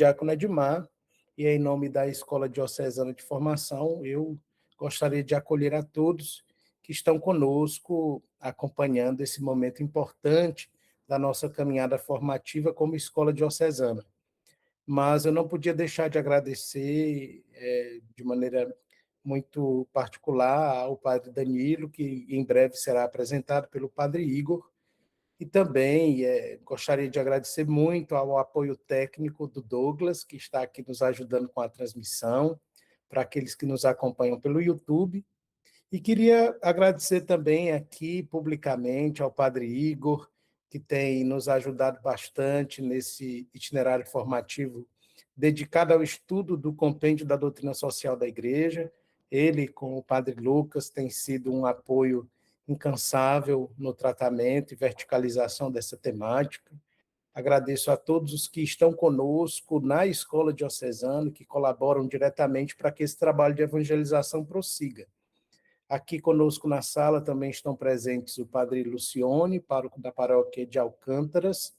diácono Edmar, e em nome da Escola Diocesana de Formação, eu gostaria de acolher a todos que estão conosco, acompanhando esse momento importante da nossa caminhada formativa como Escola Diocesana. Mas eu não podia deixar de agradecer, de maneira muito particular, ao Padre Danilo, que em breve será apresentado pelo Padre Igor, e também gostaria de agradecer muito ao apoio técnico do Douglas, que está aqui nos ajudando com a transmissão, para aqueles que nos acompanham pelo YouTube. E queria agradecer também aqui publicamente ao Padre Igor, que tem nos ajudado bastante nesse itinerário formativo dedicado ao estudo do compêndio da doutrina social da Igreja. Ele, com o Padre Lucas, tem sido um apoio incansável no tratamento e verticalização dessa temática. Agradeço a todos os que estão conosco na Escola Diocesana, que colaboram diretamente para que esse trabalho de evangelização prossiga. Aqui conosco na sala também estão presentes o Padre Lucione, pároco da paróquia de Alcântaras,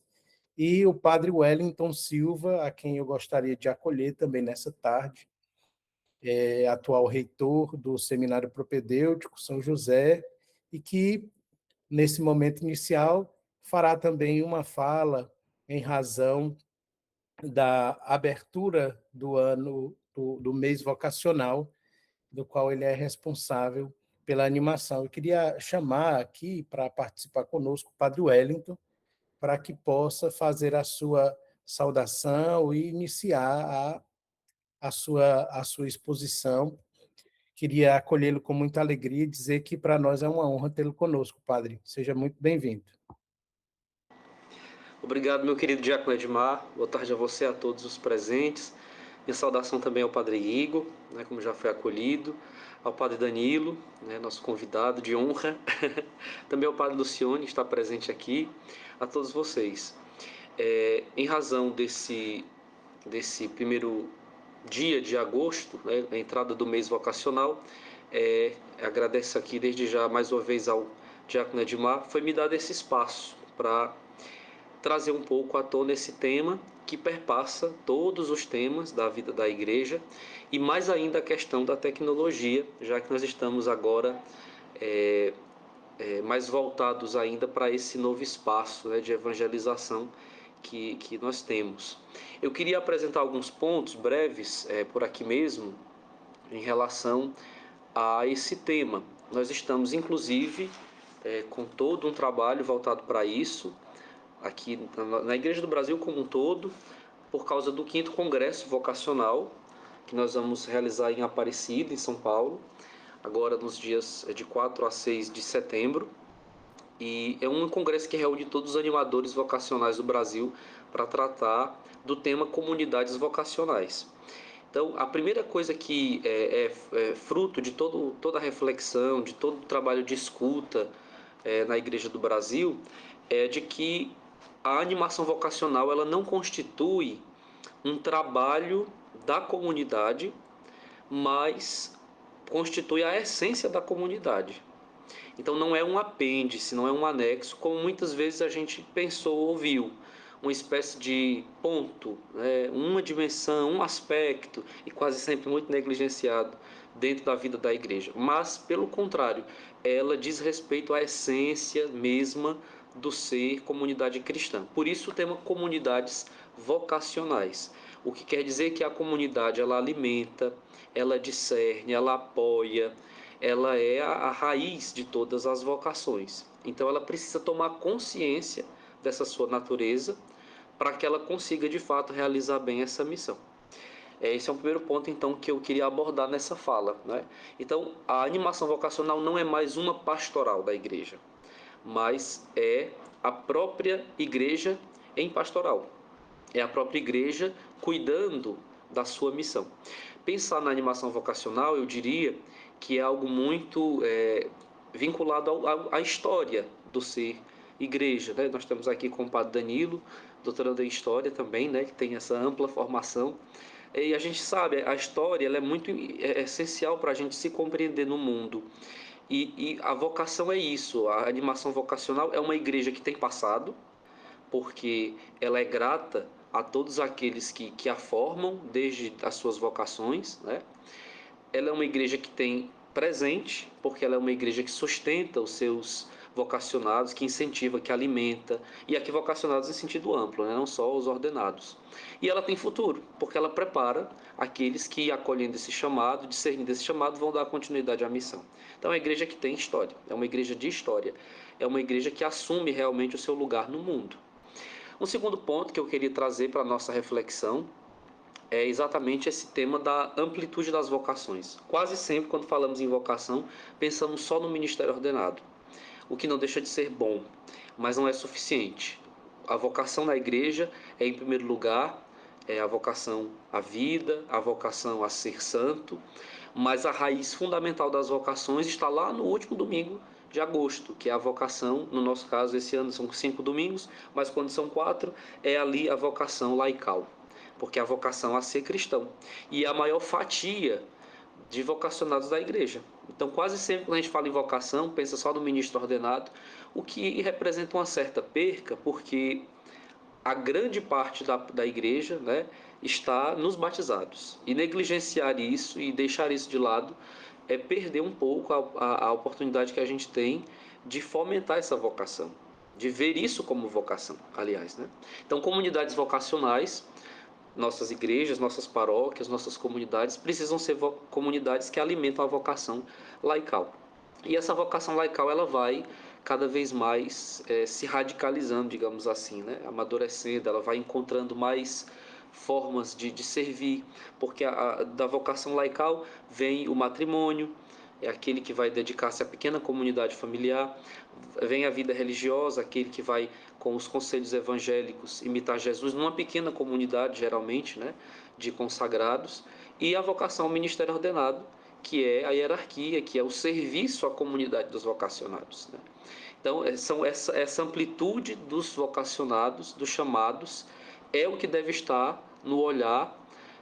e o Padre Wellington Silva, a quem eu gostaria de acolher também nessa tarde, atual reitor do Seminário Propedêutico São José, e que, nesse momento inicial, fará também uma fala em razão da abertura do ano, do mês vocacional, do qual ele é responsável pela animação. Eu queria chamar aqui para participar conosco o Padre Wellington, para que possa fazer a sua saudação e iniciar a sua exposição. Queria acolhê-lo com muita alegria e dizer que para nós é uma honra tê-lo conosco, Padre. Seja muito bem-vindo. Obrigado, meu querido diácono Edmar. Boa tarde a você, a todos os presentes. Minha saudação também ao Padre Igor, como já foi acolhido, ao Padre Danilo, nosso convidado de honra, também ao Padre Lucione, que está presente aqui, a todos vocês. Em razão desse primeiro dia de agosto, a entrada do mês vocacional, agradeço aqui desde já mais uma vez ao diácono Edmar, foi me dado esse espaço para trazer um pouco à tona esse tema que perpassa todos os temas da vida da igreja e mais ainda a questão da tecnologia, já que nós estamos agora mais voltados ainda para esse novo espaço de evangelização que nós temos. Eu queria apresentar alguns pontos breves por aqui mesmo em relação a esse tema. Nós estamos, inclusive, com todo um trabalho voltado para isso, aqui na Igreja do Brasil como um todo, por causa do 5º Congresso Vocacional, que nós vamos realizar em Aparecida, em São Paulo, agora nos dias de 4 a 6 de setembro. E é um congresso que reúne todos os animadores vocacionais do Brasil para tratar do tema comunidades vocacionais. Então, a primeira coisa que é fruto de toda a reflexão, de todo o trabalho de escuta na Igreja do Brasil, é de que a animação vocacional ela não constitui um trabalho da comunidade, mas constitui a essência da comunidade. Então não é um apêndice, não é um anexo, como muitas vezes a gente pensou ou ouviu. Uma espécie de ponto, uma dimensão, um aspecto, e quase sempre muito negligenciado dentro da vida da igreja. Mas, pelo contrário, ela diz respeito à essência mesma do ser comunidade cristã. Por isso o tema comunidades vocacionais. O que quer dizer que a comunidade ela alimenta, ela discerne, ela apoia, ela é a raiz de todas as vocações. Então ela precisa tomar consciência dessa sua natureza para que ela consiga de fato realizar bem essa missão. Esse é o primeiro ponto então que eu queria abordar nessa fala. Então a animação vocacional não é mais uma pastoral da igreja, mas é a própria igreja em pastoral. É a própria igreja cuidando da sua missão. Pensar na animação vocacional, eu diria que é algo muito vinculado à história do ser igreja. Nós estamos aqui com o Padre Danilo, doutorando em História também, que tem essa ampla formação. E a gente sabe, a história ela é muito essencial para a gente se compreender no mundo. E a vocação é isso, a animação vocacional é uma igreja que tem passado, porque ela é grata a todos aqueles que a formam desde as suas vocações, né? Ela é uma igreja que tem presente, porque ela é uma igreja que sustenta os seus vocacionados, que incentiva, que alimenta, e aqui vocacionados em sentido amplo, né? Não só os ordenados. E ela tem futuro, porque ela prepara aqueles que, acolhendo esse chamado, discernindo esse chamado, vão dar continuidade à missão. Então é uma igreja que tem história, é uma igreja de história, é uma igreja que assume realmente o seu lugar no mundo. Um segundo ponto que eu queria trazer para a nossa reflexão é exatamente esse tema da amplitude das vocações. Quase sempre, quando falamos em vocação, pensamos só no ministério ordenado, o que não deixa de ser bom, mas não é suficiente. A vocação na igreja é, em primeiro lugar, a vocação à vida, a vocação a ser santo, mas a raiz fundamental das vocações está lá no último domingo de agosto, que é a vocação, no nosso caso, esse ano são 5 domingos, mas quando são 4, é ali a vocação laical, porque é a vocação a ser cristão. E a maior fatia de vocacionados da igreja. Então, quase sempre quando a gente fala em vocação, pensa só no ministro ordenado, o que representa uma certa perca, porque a grande parte da igreja, né, está nos batizados. E negligenciar isso e deixar isso de lado é perder um pouco a oportunidade que a gente tem de fomentar essa vocação, de ver isso como vocação, aliás. Né? Então, comunidades vocacionais, nossas igrejas, nossas paróquias, nossas comunidades precisam ser comunidades que alimentam a vocação laical. E essa vocação laical ela vai cada vez mais se radicalizando, digamos assim, né? Amadurecendo, ela vai encontrando mais formas de servir, porque da vocação laical vem o matrimônio, é aquele que vai dedicar-se à pequena comunidade familiar, vem a vida religiosa, aquele que vai com os conselhos evangélicos imitar Jesus numa pequena comunidade, geralmente, né, de consagrados, e a vocação ao ministério ordenado, que é a hierarquia, que é o serviço à comunidade dos vocacionados. Né? Então, são essa amplitude dos vocacionados, dos chamados, é o que deve estar no olhar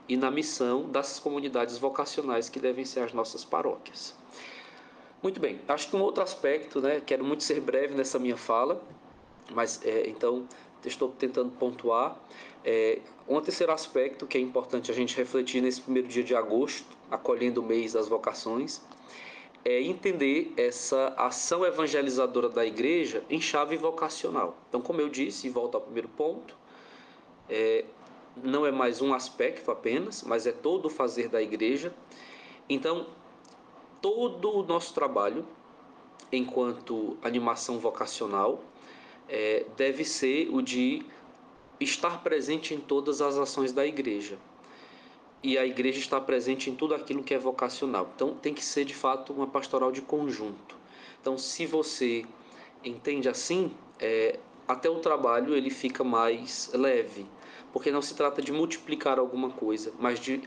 e na missão das comunidades vocacionais que devem ser as nossas paróquias. Muito bem, acho que um outro aspecto, né, quero muito ser breve nessa minha fala, mas então estou tentando pontuar. Um terceiro aspecto que é importante a gente refletir nesse primeiro dia de agosto, acolhendo o mês das vocações, é entender essa ação evangelizadora da igreja em chave vocacional. Então, como eu disse, e volto ao primeiro ponto, não é mais um aspecto apenas, mas é todo o fazer da igreja. Então, todo o nosso trabalho, enquanto animação vocacional, deve ser o de estar presente em todas as ações da igreja. E a igreja está presente em tudo aquilo que é vocacional. Então, tem que ser, de fato, uma pastoral de conjunto. Então, se você entende assim, até o trabalho ele fica mais leve, porque não se trata de multiplicar alguma coisa, mas de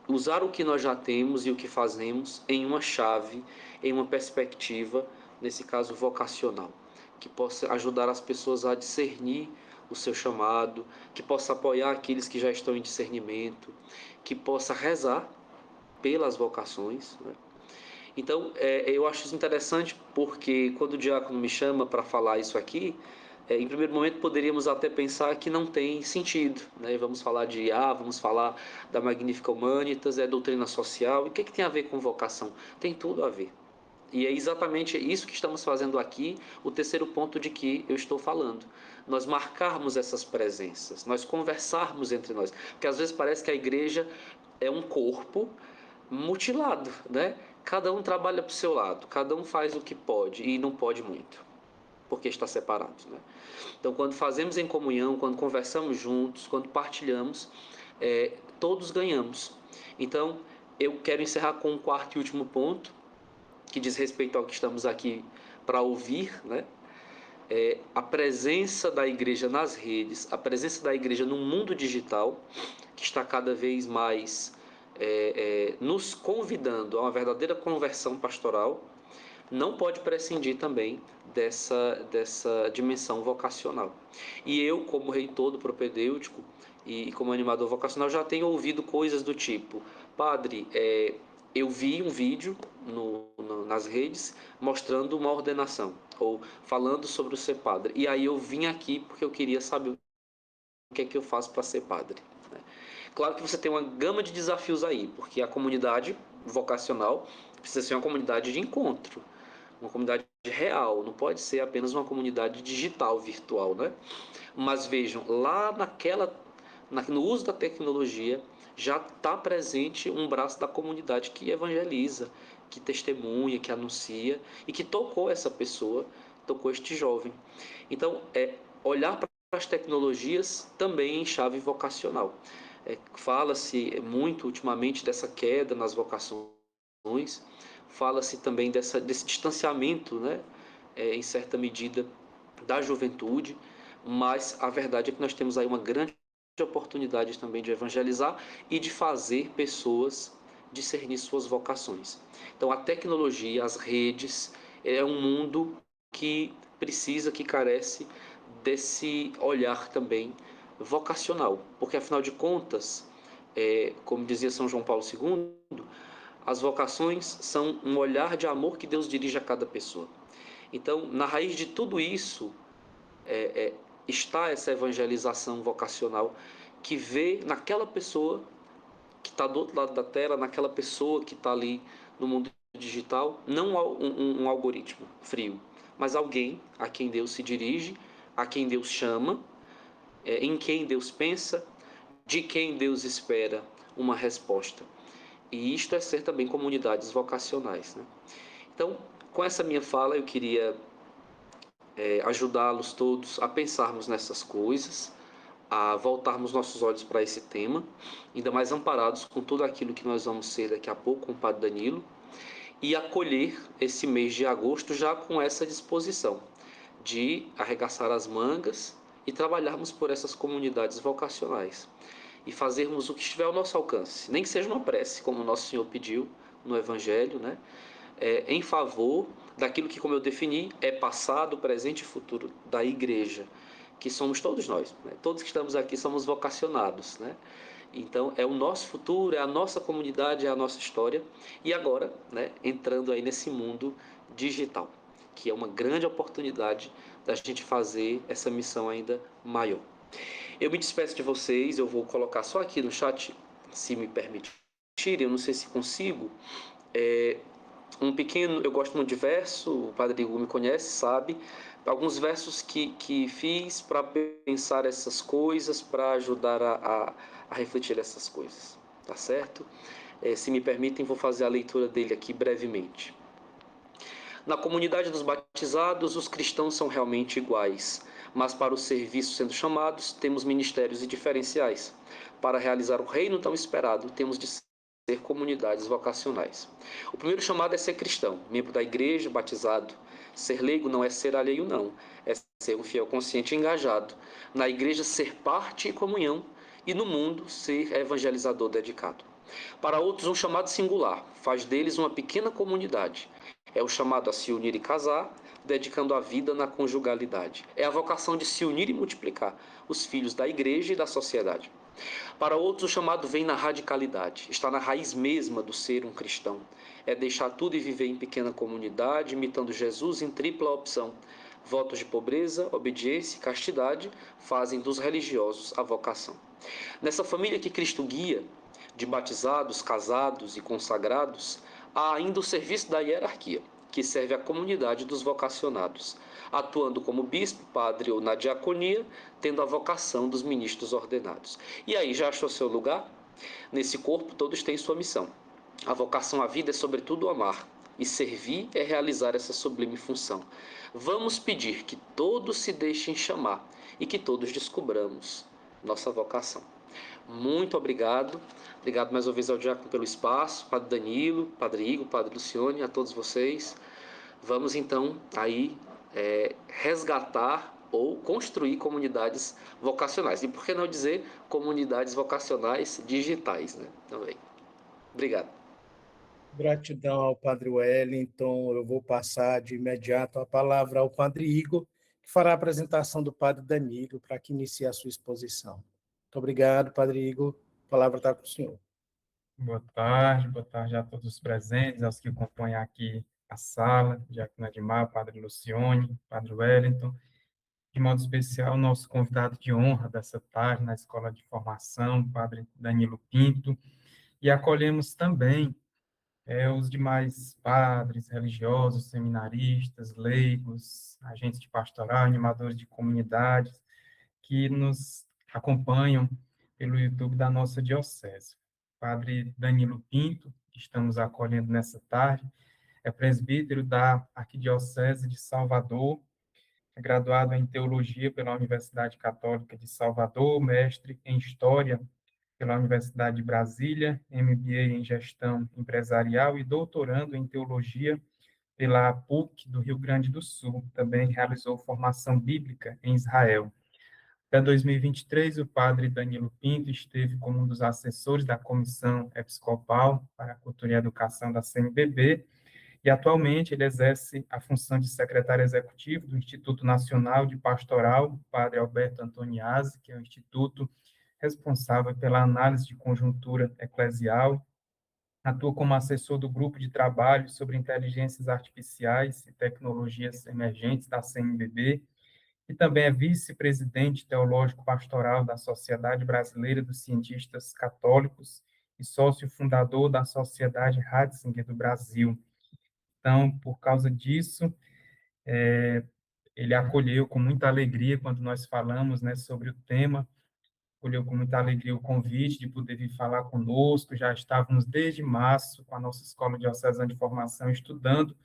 usar o que nós já temos e o que fazemos em uma chave, em uma perspectiva, nesse caso vocacional, que possa ajudar as pessoas a discernir o seu chamado, que possa apoiar aqueles que já estão em discernimento, que possa rezar pelas vocações. Né? Então, eu acho isso interessante porque quando o diácono me chama para falar isso aqui, em primeiro momento poderíamos até pensar que não tem sentido, né? Vamos falar de IA, vamos falar da Magnifica Humanitas, doutrina social, e o que tem a ver com vocação? Tem tudo a ver. E é exatamente isso que estamos fazendo aqui, o terceiro ponto de que eu estou falando. Nós marcarmos essas presenças, nós conversarmos entre nós. Porque às vezes parece que a igreja é um corpo mutilado, né? Cada um trabalha para o seu lado, cada um faz o que pode e não pode muito, porque está separado, né? Então, quando fazemos em comunhão, quando conversamos juntos, quando partilhamos, todos ganhamos. Então, eu quero encerrar com um quarto e último ponto, que diz respeito ao que estamos aqui para ouvir, né? A presença da igreja nas redes, a presença da igreja no mundo digital, que está cada vez mais nos convidando a uma verdadeira conversão pastoral, não pode prescindir também dessa dimensão vocacional. E eu, como reitor do propedêutico e como animador vocacional, já tenho ouvido coisas do tipo: padre, eu vi um vídeo nas redes mostrando uma ordenação, ou falando sobre o ser padre, e aí eu vim aqui porque eu queria saber o que é que eu faço para ser padre, né? Claro que você tem uma gama de desafios aí, porque a comunidade vocacional precisa ser uma comunidade de encontro, uma comunidade real, não pode ser apenas uma comunidade digital, virtual, né? Mas vejam, lá no uso da tecnologia, já está presente um braço da comunidade que evangeliza, que testemunha, que anuncia e que tocou essa pessoa, tocou este jovem. Então, olhar para as tecnologias também em chave vocacional. Fala-se muito ultimamente dessa queda nas vocações, fala-se também desse distanciamento, né, em certa medida, da juventude, mas a verdade é que nós temos aí uma grande oportunidade também de evangelizar e de fazer pessoas discernir suas vocações. Então, a tecnologia, as redes, é um mundo que precisa, que carece desse olhar também vocacional, porque afinal de contas, como dizia São João Paulo II, as vocações são um olhar de amor que Deus dirige a cada pessoa. Então, na raiz de tudo isso está essa evangelização vocacional que vê naquela pessoa que está do outro lado da tela, naquela pessoa que está ali no mundo digital, não um algoritmo frio, mas alguém a quem Deus se dirige, a quem Deus chama, em quem Deus pensa, de quem Deus espera uma resposta. E isto é ser também comunidades vocacionais, né? Então, com essa minha fala, eu queria ajudá-los todos a pensarmos nessas coisas, a voltarmos nossos olhos para esse tema, ainda mais amparados com tudo aquilo que nós vamos ser daqui a pouco com o Padre Danilo, e acolher esse mês de agosto já com essa disposição de arregaçar as mangas e trabalharmos por essas comunidades vocacionais e fazermos o que estiver ao nosso alcance, nem que seja uma prece, como o nosso Senhor pediu no Evangelho, né? Em favor daquilo que, como eu defini, é passado, presente e futuro da igreja, que somos todos nós, né? Todos que estamos aqui somos vocacionados, né? Então, é o nosso futuro, é a nossa comunidade, é a nossa história. E agora, né, entrando aí nesse mundo digital, que é uma grande oportunidade da gente fazer essa missão ainda maior. Eu me despeço de vocês, eu vou colocar só aqui no chat, se me permitirem, eu não sei se consigo, é, um pequeno, eu gosto muito de verso, o Padre Hugo me conhece, sabe, alguns versos que fiz para pensar essas coisas, para ajudar a refletir essas coisas, tá certo? Se me permitem, vou fazer a leitura dele aqui brevemente. Na comunidade dos batizados, os cristãos são realmente iguais, mas para o serviço sendo chamados, temos ministérios e diferenciais. Para realizar o reino tão esperado, temos de ser comunidades vocacionais. O primeiro chamado é ser cristão, membro da igreja, batizado. Ser leigo não é ser alheio, não. É ser um fiel consciente e engajado. Na igreja, ser parte e comunhão. E no mundo, ser evangelizador dedicado. Para outros, um chamado singular faz deles uma pequena comunidade. É o chamado a se unir e casar, dedicando a vida na conjugalidade. É a vocação de se unir e multiplicar, os filhos da igreja e da sociedade. Para outros, o chamado vem na radicalidade, está na raiz mesma do ser um cristão. É deixar tudo e viver em pequena comunidade, imitando Jesus em tripla opção. Votos de pobreza, obediência e castidade fazem dos religiosos a vocação. Nessa família que Cristo guia, de batizados, casados e consagrados, há ainda o serviço da hierarquia, que serve à comunidade dos vocacionados, atuando como bispo, padre ou na diaconia, tendo a vocação dos ministros ordenados. E aí, já achou seu lugar? Nesse corpo, todos têm sua missão. A vocação à vida é, sobretudo, amar, e servir é realizar essa sublime função. Vamos pedir que todos se deixem chamar e que todos descubramos nossa vocação. Muito obrigado. Obrigado mais uma vez ao Diácono pelo espaço, Padre Danilo, Padre Igor, Padre Lucione, a todos vocês. Vamos então aí resgatar ou construir comunidades vocacionais. E por que não dizer comunidades vocacionais digitais, né? Também. Obrigado. Gratidão ao Padre Wellington. Eu vou passar de imediato a palavra ao Padre Igor, que fará a apresentação do Padre Danilo para que inicie a sua exposição. Muito obrigado, Padre Igor. A palavra está com o senhor. Boa tarde a todos os presentes, aos que compõem aqui a sala, Diácono Edmar, Padre Lucione, Padre Wellington, de modo especial, o nosso convidado de honra dessa tarde na Escola de Formação, o Padre Danilo Pinto, e acolhemos também os demais padres, religiosos, seminaristas, leigos, agentes de pastoral, animadores de comunidades, que nos acompanham pelo YouTube da nossa diocese. Padre Danilo Pinto, que estamos acolhendo nessa tarde, é presbítero da Arquidiocese de Salvador, é graduado em Teologia pela Universidade Católica de Salvador, mestre em História pela Universidade de Brasília, MBA em Gestão Empresarial e doutorando em Teologia pela PUC do Rio Grande do Sul. Também realizou formação bíblica em Israel. Até 2023, o padre Danilo Pinto esteve como um dos assessores da Comissão Episcopal para a Cultura e a Educação da CNBB, e atualmente ele exerce a função de secretário executivo do Instituto Nacional de Pastoral, Padre Alberto Antoniazzi, que é o instituto responsável pela análise de conjuntura eclesial, atua como assessor do grupo de trabalho sobre inteligências artificiais e tecnologias emergentes da CNBB, e também é vice-presidente teológico pastoral da Sociedade Brasileira dos Cientistas Católicos e sócio fundador da Sociedade Ratzinger do Brasil. Então, por causa disso, ele acolheu com muita alegria quando nós falamos, né, sobre o tema, acolheu com muita alegria o convite de poder vir falar conosco. Já estávamos desde março com a nossa Escola Diocesana de Formação estudando o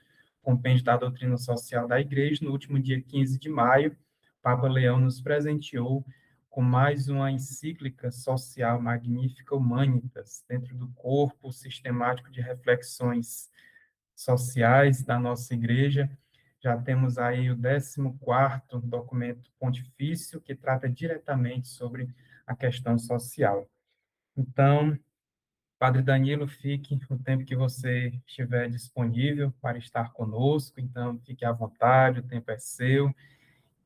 compêndio da doutrina social da Igreja. No último dia 15 de maio, o Papa Leão nos presenteou com mais uma encíclica social magnífica, Humanitas, dentro do corpo sistemático de reflexões sociais da nossa igreja. Já temos aí o 14º documento pontifício, que trata diretamente sobre a questão social. Então, Padre Danilo, fique o tempo que você estiver disponível para estar conosco, então fique à vontade, o tempo é seu,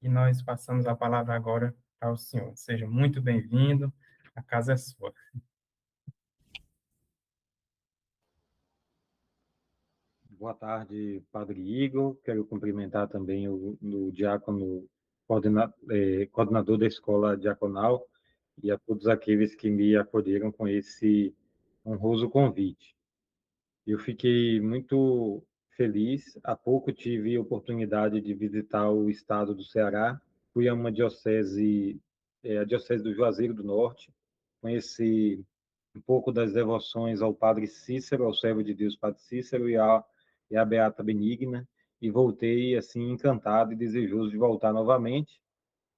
e nós passamos a palavra agora ao senhor. Seja muito bem-vindo, a casa é sua. Boa tarde, Padre Igor. Quero cumprimentar também o diácono coordenador da Escola Diaconal e a todos aqueles que me acolheram com esse honroso convite. Eu fiquei muito feliz. Há pouco tive a oportunidade de visitar o estado do Ceará. Fui a uma diocese, a Diocese do Juazeiro do Norte, conheci um pouco das devoções ao Padre Cícero, ao servo de Deus Padre Cícero e a Beata Benigna, e voltei assim encantado e desejoso de voltar novamente.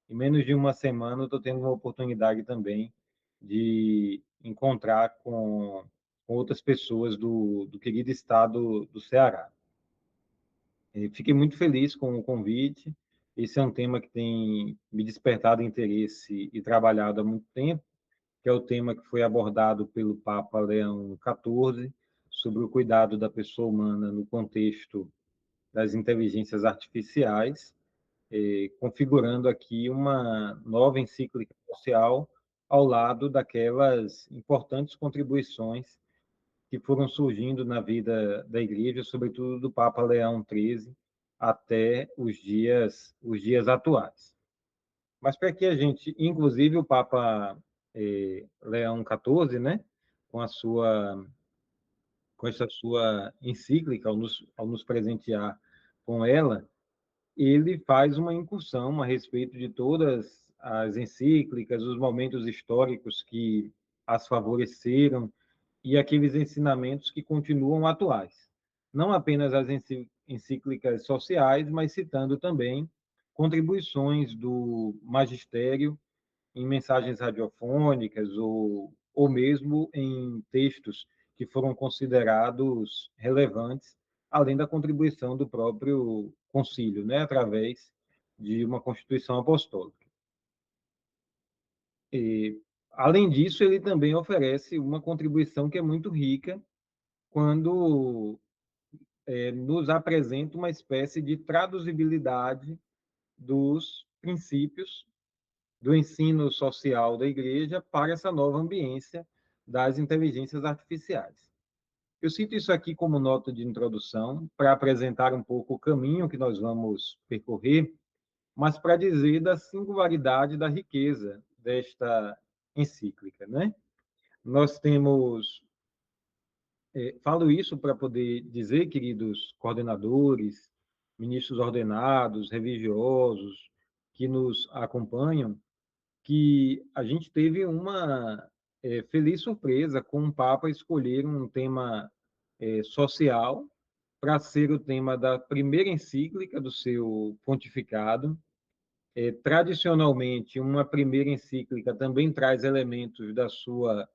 Em menos de uma semana, eu estou tendo uma oportunidade também de encontrar com outras pessoas do querido estado do Ceará. E fiquei muito feliz com o convite. Esse é um tema que tem me despertado interesse e trabalhado há muito tempo, que é o tema que foi abordado pelo Papa Leão XIV, sobre o cuidado da pessoa humana no contexto das inteligências artificiais, configurando aqui uma nova encíclica social ao lado daquelas importantes contribuições que foram surgindo na vida da Igreja, sobretudo do Papa Leão XIII, até os dias atuais. Mas para que a gente, inclusive o Papa Leão XIV, né, com a sua com essa sua encíclica, ao nos presentear com ela, ele faz uma incursão a respeito de todas as encíclicas, os momentos históricos que as favoreceram e aqueles ensinamentos que continuam atuais. Não apenas as encíclicas sociais, mas citando também contribuições do magistério em mensagens radiofônicas ou mesmo em textos que foram considerados relevantes, além da contribuição do próprio concílio, né, através de uma constituição apostólica. E, além disso, ele também oferece uma contribuição que é muito rica quando nos apresenta uma espécie de traduzibilidade dos princípios do ensino social da igreja para essa nova ambiência das inteligências artificiais. Eu cito isso aqui como nota de introdução para apresentar um pouco o caminho que nós vamos percorrer, mas para dizer da singularidade, da riqueza desta encíclica, né? Nós temos, falo isso para poder dizer, queridos coordenadores, ministros ordenados, religiosos que nos acompanham, que a gente teve uma feliz surpresa com o Papa escolher um tema social para ser o tema da primeira encíclica do seu pontificado. Tradicionalmente, uma primeira encíclica também traz elementos da sua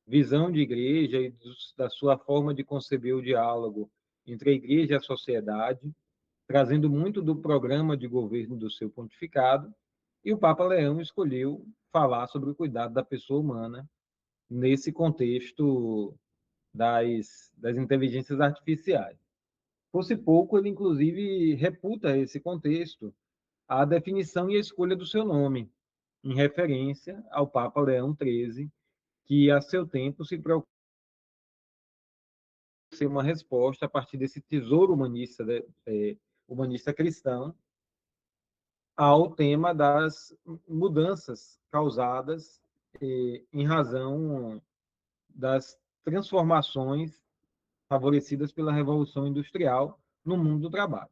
visão de igreja e da sua forma de conceber o diálogo entre a igreja e a sociedade, trazendo muito do programa de governo do seu pontificado, e o Papa Leão escolheu falar sobre o cuidado da pessoa humana nesse contexto das inteligências artificiais. Fosse pouco, ele inclusive reputa esse contexto a definição e a escolha do seu nome, em referência ao Papa Leão XIII, que a seu tempo se preocupou em ser uma resposta a partir desse tesouro humanista, humanista cristão, ao tema das mudanças causadas em razão das transformações favorecidas pela Revolução Industrial no mundo do trabalho.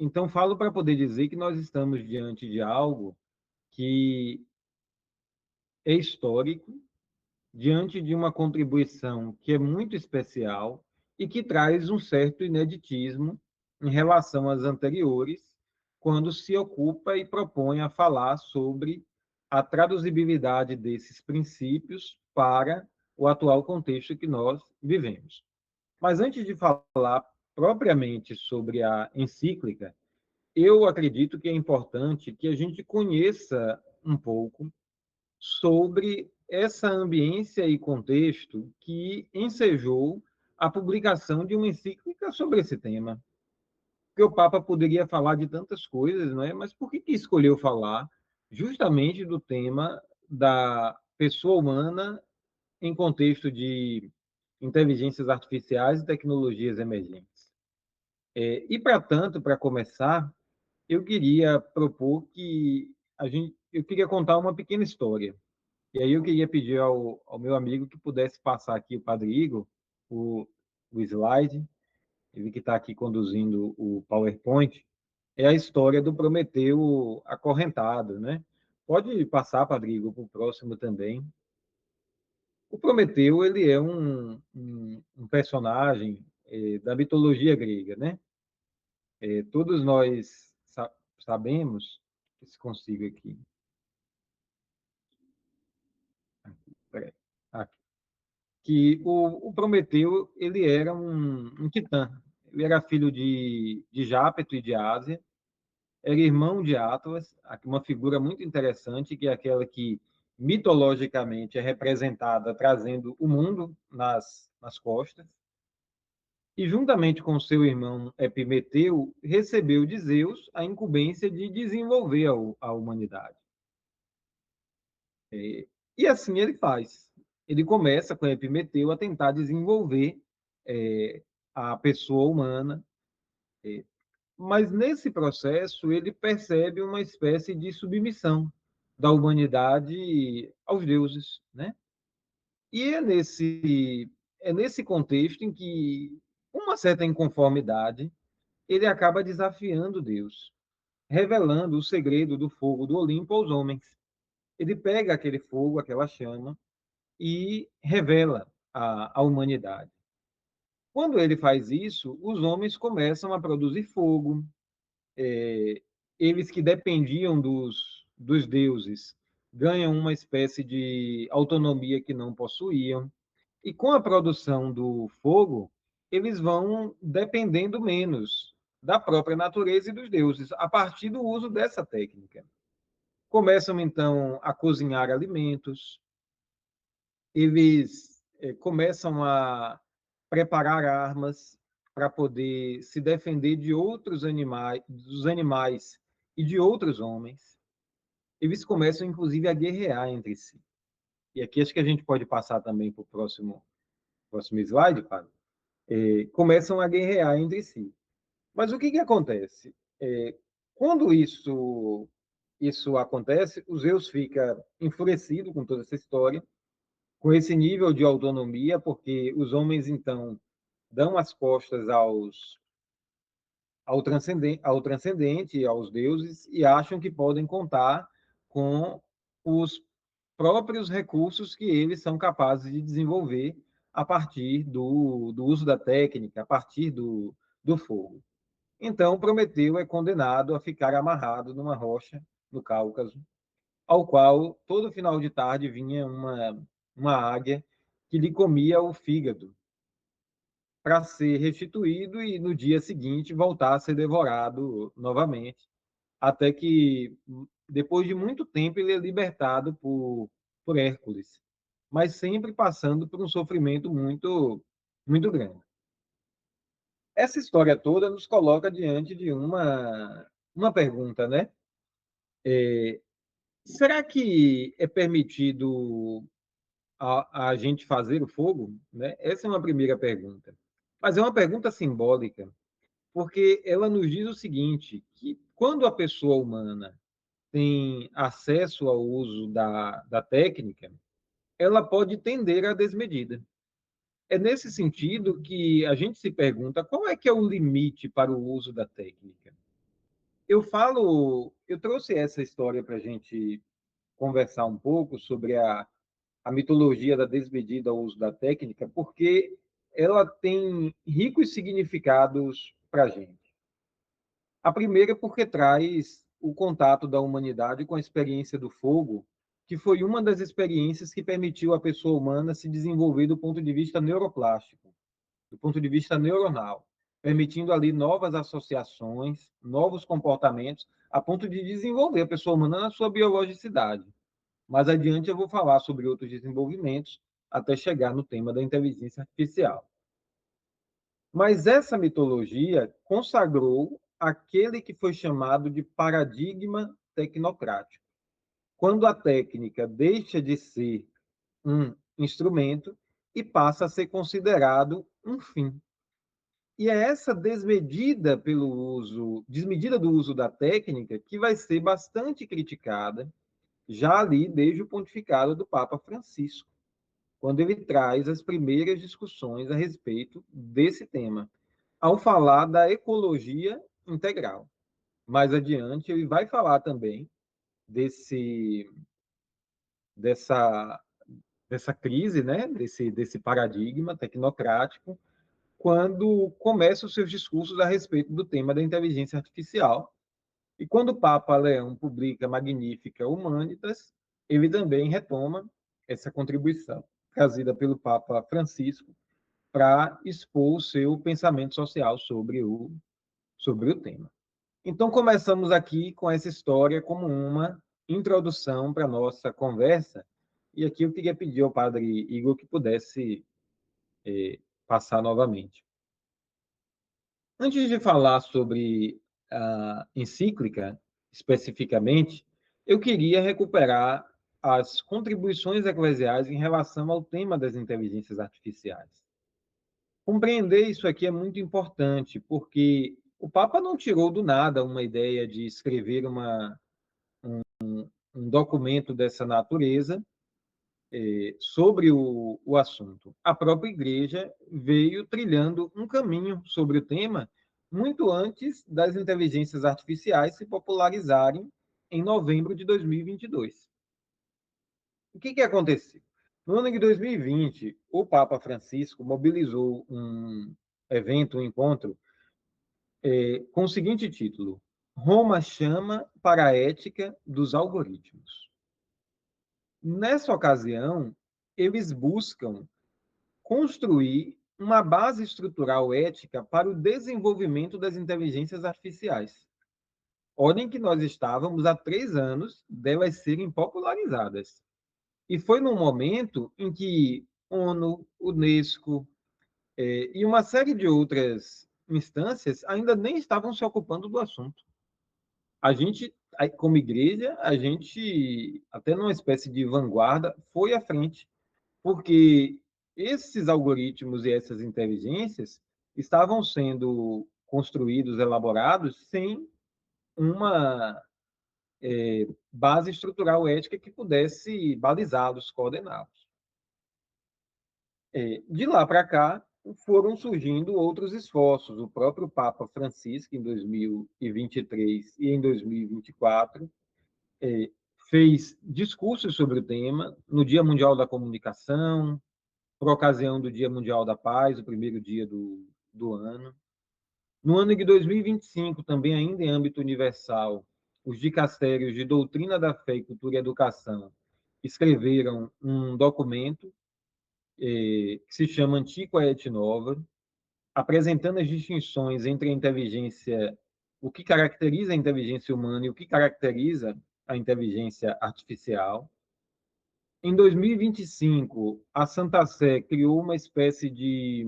Então, falo para poder dizer que nós estamos diante de algo que é histórico, diante de uma contribuição que é muito especial e que traz um certo ineditismo em relação às anteriores, quando se ocupa e propõe a falar sobre a traduzibilidade desses princípios para o atual contexto que nós vivemos. Mas antes de falar propriamente sobre a encíclica, eu acredito que é importante que a gente conheça um pouco sobre essa ambiência e contexto que ensejou a publicação de uma encíclica sobre esse tema. Porque o Papa poderia falar de tantas coisas, não é? Mas por que escolheu falar justamente do tema da pessoa humana em contexto de inteligências artificiais e tecnologias emergentes? E, para tanto, para começar, eu queria propor que eu queria contar uma pequena história. E aí eu queria pedir ao meu amigo que pudesse passar aqui, o Padre Igor, o, o slide, ele que está aqui conduzindo o PowerPoint, é a história do Prometeu acorrentado, né? Pode passar, Padre Igor, para o próximo também. O Prometeu, ele é um personagem da mitologia grega, né? Todos nós sabemos, se consigo aqui, aqui, que o Prometeu ele era um titã. Ele era filho de Jápeto e de Ásia, era irmão de Atlas, uma figura muito interessante, que é aquela que mitologicamente é representada trazendo o mundo nas costas. E, juntamente com seu irmão Epimeteu, recebeu de Zeus a incumbência de desenvolver a humanidade. E assim ele faz. Ele começa com Epimeteu a tentar desenvolver a pessoa humana, mas nesse processo ele percebe uma espécie de submissão da humanidade aos deuses, né? E é nesse contexto em que uma certa inconformidade ele acaba desafiando Deus, revelando o segredo do fogo do Olimpo aos homens. Ele pega aquele fogo, aquela chama, e revela a humanidade. Quando ele faz isso, os homens começam a produzir fogo. Eles que dependiam dos deuses ganham uma espécie de autonomia que não possuíam. E com a produção do fogo, eles vão dependendo menos da própria natureza e dos deuses, a partir do uso dessa técnica. Começam, então, a cozinhar alimentos, eles começam a preparar armas para poder se defender de outros animais, dos animais e de outros homens. Eles começam, inclusive, a guerrear entre si. E aqui acho que a gente pode passar também para o próximo slide, Fábio. Começam a guerrear entre si. Mas o que acontece? Quando isso acontece, o Zeus fica enfurecido com toda essa história, com esse nível de autonomia, porque os homens, então, dão as costas ao transcendente, aos deuses, e acham que podem contar com os próprios recursos que eles são capazes de desenvolver a partir do uso da técnica, a partir do fogo. Então, Prometeu é condenado a ficar amarrado numa rocha no Cáucaso, ao qual, todo final de tarde, vinha uma águia que lhe comia o fígado, para ser restituído e, no dia seguinte, voltar a ser devorado novamente, até que, depois de muito tempo, ele é libertado por Hércules, mas sempre passando por um sofrimento muito grande. Essa história toda nos coloca diante de uma pergunta, né? Será que é permitido a gente fazer o fogo? Né? Essa é uma primeira pergunta. Mas é uma pergunta simbólica, porque ela nos diz o seguinte, que quando a pessoa humana tem acesso ao uso da técnica, ela pode tender à desmedida. É nesse sentido que a gente se pergunta qual é que é o limite para o uso da técnica. Eu trouxe essa história para a gente conversar um pouco sobre a mitologia da desmedida ao uso da técnica, porque ela tem ricos significados para a gente. A primeira é porque traz o contato da humanidade com a experiência do fogo, que foi uma das experiências que permitiu à pessoa humana se desenvolver do ponto de vista neuroplástico, do ponto de vista neuronal, permitindo ali novas associações, novos comportamentos, a ponto de desenvolver a pessoa humana na sua biologicidade. Mais adiante eu vou falar sobre outros desenvolvimentos, até chegar no tema da inteligência artificial. Mas essa mitologia consagrou aquele que foi chamado de paradigma tecnocrático, quando a técnica deixa de ser um instrumento e passa a ser considerado um fim. E é essa desmedida do uso da técnica que vai ser bastante criticada já ali desde o pontificado do Papa Francisco, quando ele traz as primeiras discussões a respeito desse tema, ao falar da ecologia integral. Mais adiante, ele vai falar também dessa, dessa crise, né? desse paradigma tecnocrático, quando começa os seus discursos a respeito do tema da inteligência artificial. E quando o Papa Leão publica Magnifica Humanitas, ele também retoma essa contribuição trazida pelo Papa Francisco para expor o seu pensamento social sobre o tema. Então, começamos aqui com essa história como uma introdução para a nossa conversa, e aqui eu queria pedir ao padre Igor que pudesse passar novamente. Antes de falar sobre a encíclica, especificamente, eu queria recuperar as contribuições eclesiais em relação ao tema das inteligências artificiais. Compreender isso aqui é muito importante, porque o Papa não tirou do nada uma ideia de escrever um documento dessa natureza sobre o assunto. A própria Igreja veio trilhando um caminho sobre o tema muito antes das inteligências artificiais se popularizarem em novembro de 2022. O que aconteceu? No ano de 2020, o Papa Francisco mobilizou um evento, um encontro, com o seguinte título: Roma chama para a ética dos algoritmos. Nessa ocasião, eles buscam construir uma base estrutural ética para o desenvolvimento das inteligências artificiais. Olhem que nós estávamos há 3 anos delas serem popularizadas. E foi num momento em que ONU, Unesco e uma série de outras instâncias ainda nem estavam se ocupando do assunto. A gente, como igreja, a gente, até numa espécie de vanguarda, foi à frente, porque esses algoritmos e essas inteligências estavam sendo construídos, elaborados, sem uma base estrutural ética que pudesse balizá-los, coordená-los. De lá para cá, foram surgindo outros esforços. O próprio Papa Francisco, em 2023 e em 2024, fez discursos sobre o tema no Dia Mundial da Comunicação, por ocasião do Dia Mundial da Paz, o primeiro dia do ano. No ano de 2025, também ainda em âmbito universal, os dicastérios de Doutrina da Fé e Cultura e Educação escreveram um documento que se chama Antiqua et Nova, apresentando as distinções entre a inteligência, o que caracteriza a inteligência humana e o que caracteriza a inteligência artificial. Em 2025, a Santa Sé criou uma espécie de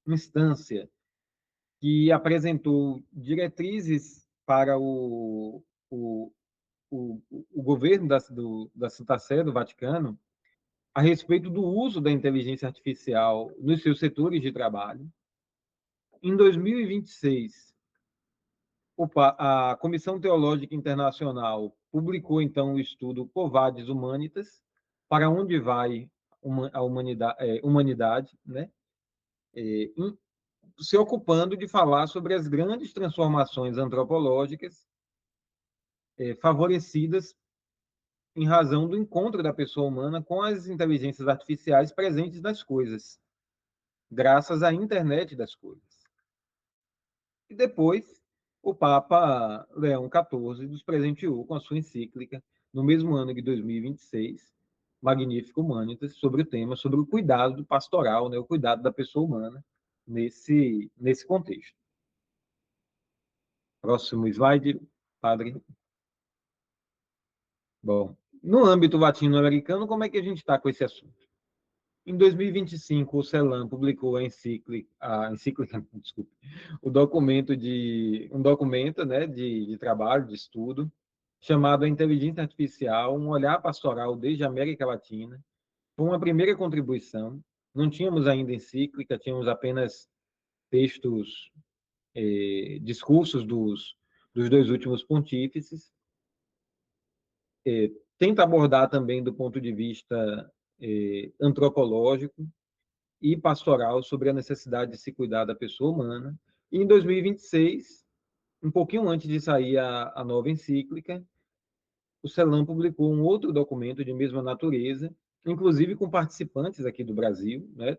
instância que apresentou diretrizes para o governo da Santa Sé, do Vaticano, a respeito do uso da inteligência artificial nos seus setores de trabalho. Em 2026, a Comissão Teológica Internacional publicou, então, o estudo Quo Vadis Humanitas, para onde vai a humanidade, né? Se ocupando de falar sobre as grandes transformações antropológicas favorecidas em razão do encontro da pessoa humana com as inteligências artificiais presentes nas coisas, graças à internet das coisas. E depois, o Papa Leão XIV nos presenteou com a sua encíclica, no mesmo ano de 2026, Magnificat Humanitas, sobre o tema, sobre o cuidado do pastoral, né, o cuidado da pessoa humana nesse contexto. Próximo slide, padre. Bom, no âmbito latino-americano, como é que a gente está com esse assunto? Em 2025, o CELAM publicou a encíclica, desculpe, um documento, né, de trabalho, de estudo, chamado A Inteligência Artificial, um olhar pastoral desde a América Latina. Foi uma primeira contribuição. Não tínhamos ainda encíclica, tínhamos apenas textos, discursos dos dois últimos pontífices. Tenta abordar também do ponto de vista antropológico e pastoral sobre a necessidade de se cuidar da pessoa humana. E em 2026, um pouquinho antes de sair a nova encíclica, o CELAM publicou um outro documento de mesma natureza, inclusive com participantes aqui do Brasil, né,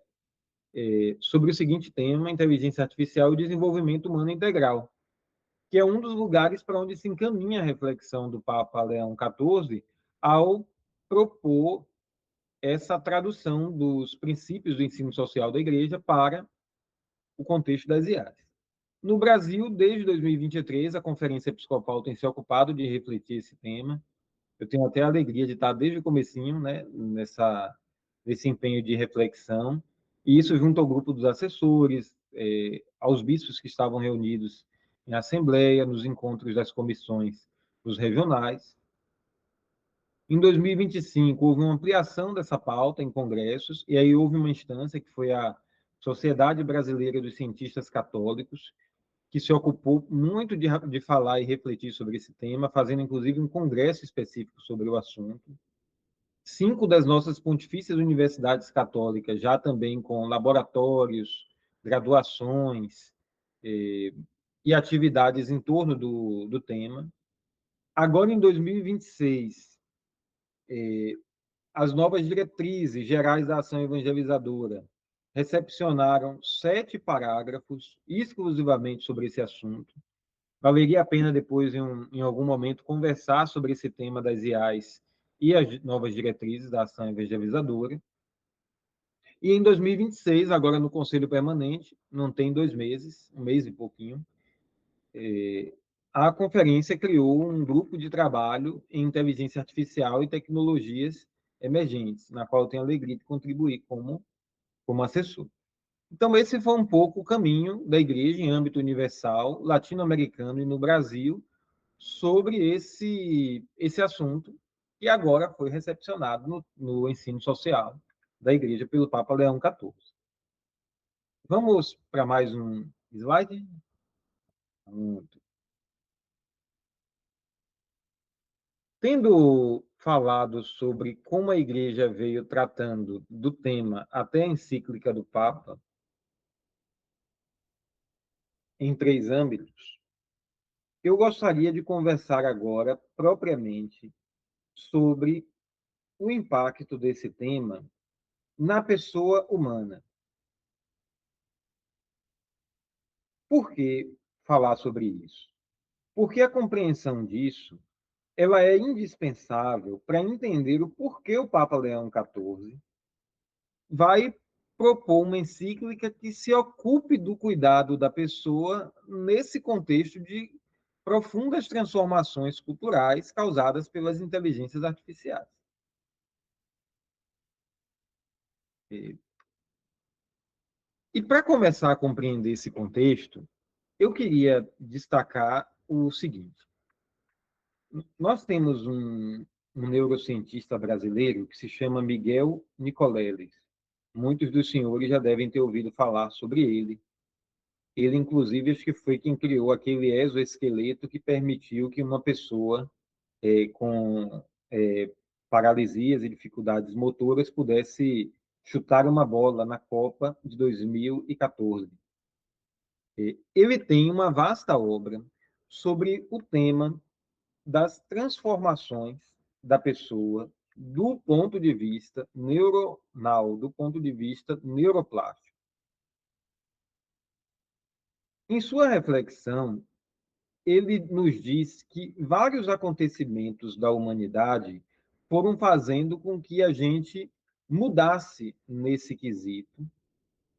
sobre o seguinte tema: inteligência artificial e desenvolvimento humano integral, que é um dos lugares para onde se encaminha a reflexão do Papa Leão XIV ao propor essa tradução dos princípios do ensino social da Igreja para o contexto das IAs. No Brasil, desde 2023, a Conferência Episcopal tem se ocupado de refletir esse tema. Eu tenho até a alegria de estar desde o comecinho, né, nesse empenho de reflexão, e isso junto ao grupo dos assessores, aos bispos que estavam reunidos em assembleia, nos encontros das comissões dos regionais. Em 2025, houve uma ampliação dessa pauta em congressos, e aí houve uma instância que foi a Sociedade Brasileira dos Cientistas Católicos, que se ocupou muito de falar e refletir sobre esse tema, fazendo inclusive um congresso específico sobre o assunto. 5 das nossas pontifícias universidades católicas, já também com laboratórios, graduações e atividades em torno do tema. Agora, em 2026, as novas diretrizes gerais da ação evangelizadora recepcionaram 7 parágrafos exclusivamente sobre esse assunto. Valeria a pena depois, em algum momento, conversar sobre esse tema das IAs e as novas diretrizes da ação evangelizadora. E em 2026, agora no Conselho Permanente, não tem 2 meses, 1 mês e pouquinho, a conferência criou um grupo de trabalho em inteligência artificial e tecnologias emergentes, na qual eu tenho a alegria de contribuir como assessor. Então, esse foi um pouco o caminho da Igreja em âmbito universal, latino-americano e no Brasil, sobre esse assunto, que agora foi recepcionado no ensino social da Igreja pelo Papa Leão XIV. Vamos para mais um slide? Muito. Tendo falado sobre como a Igreja veio tratando do tema até a encíclica do Papa, em 3 âmbitos, eu gostaria de conversar agora, propriamente, sobre o impacto desse tema na pessoa humana. Por que falar sobre isso? Porque a compreensão disso, ela é indispensável para entender o porquê o Papa Leão XIV vai propor uma encíclica que se ocupe do cuidado da pessoa nesse contexto de profundas transformações culturais causadas pelas inteligências artificiais. E para começar a compreender esse contexto, eu queria destacar o seguinte: nós temos um neurocientista brasileiro que se chama Miguel Nicoleles. Muitos dos senhores já devem ter ouvido falar sobre ele. Ele, inclusive, acho que foi quem criou aquele exoesqueleto que permitiu que uma pessoa com paralisias e dificuldades motoras pudesse chutar uma bola na Copa de 2014. Ele tem uma vasta obra sobre o tema das transformações da pessoa do ponto de vista neuronal, do ponto de vista neuroplástico. Em sua reflexão, ele nos diz que vários acontecimentos da humanidade foram fazendo com que a gente mudasse nesse quesito,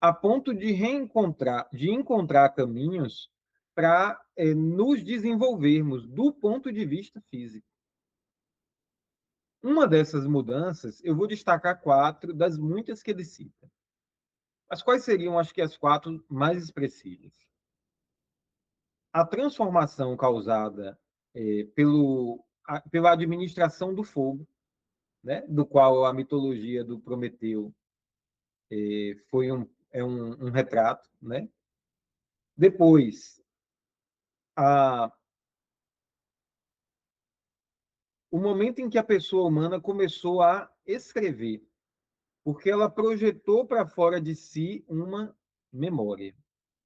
a ponto de encontrar caminhos para nos desenvolvermos do ponto de vista físico. Uma dessas mudanças, eu vou destacar 4 das muitas que ele cita. Mas quais seriam, acho que, as 4 mais expressivas? A transformação causada pela administração do fogo, né, do qual a mitologia do Prometeu foi um retrato. Né? Depois, o momento em que a pessoa humana começou a escrever, porque ela projetou para fora de si uma memória.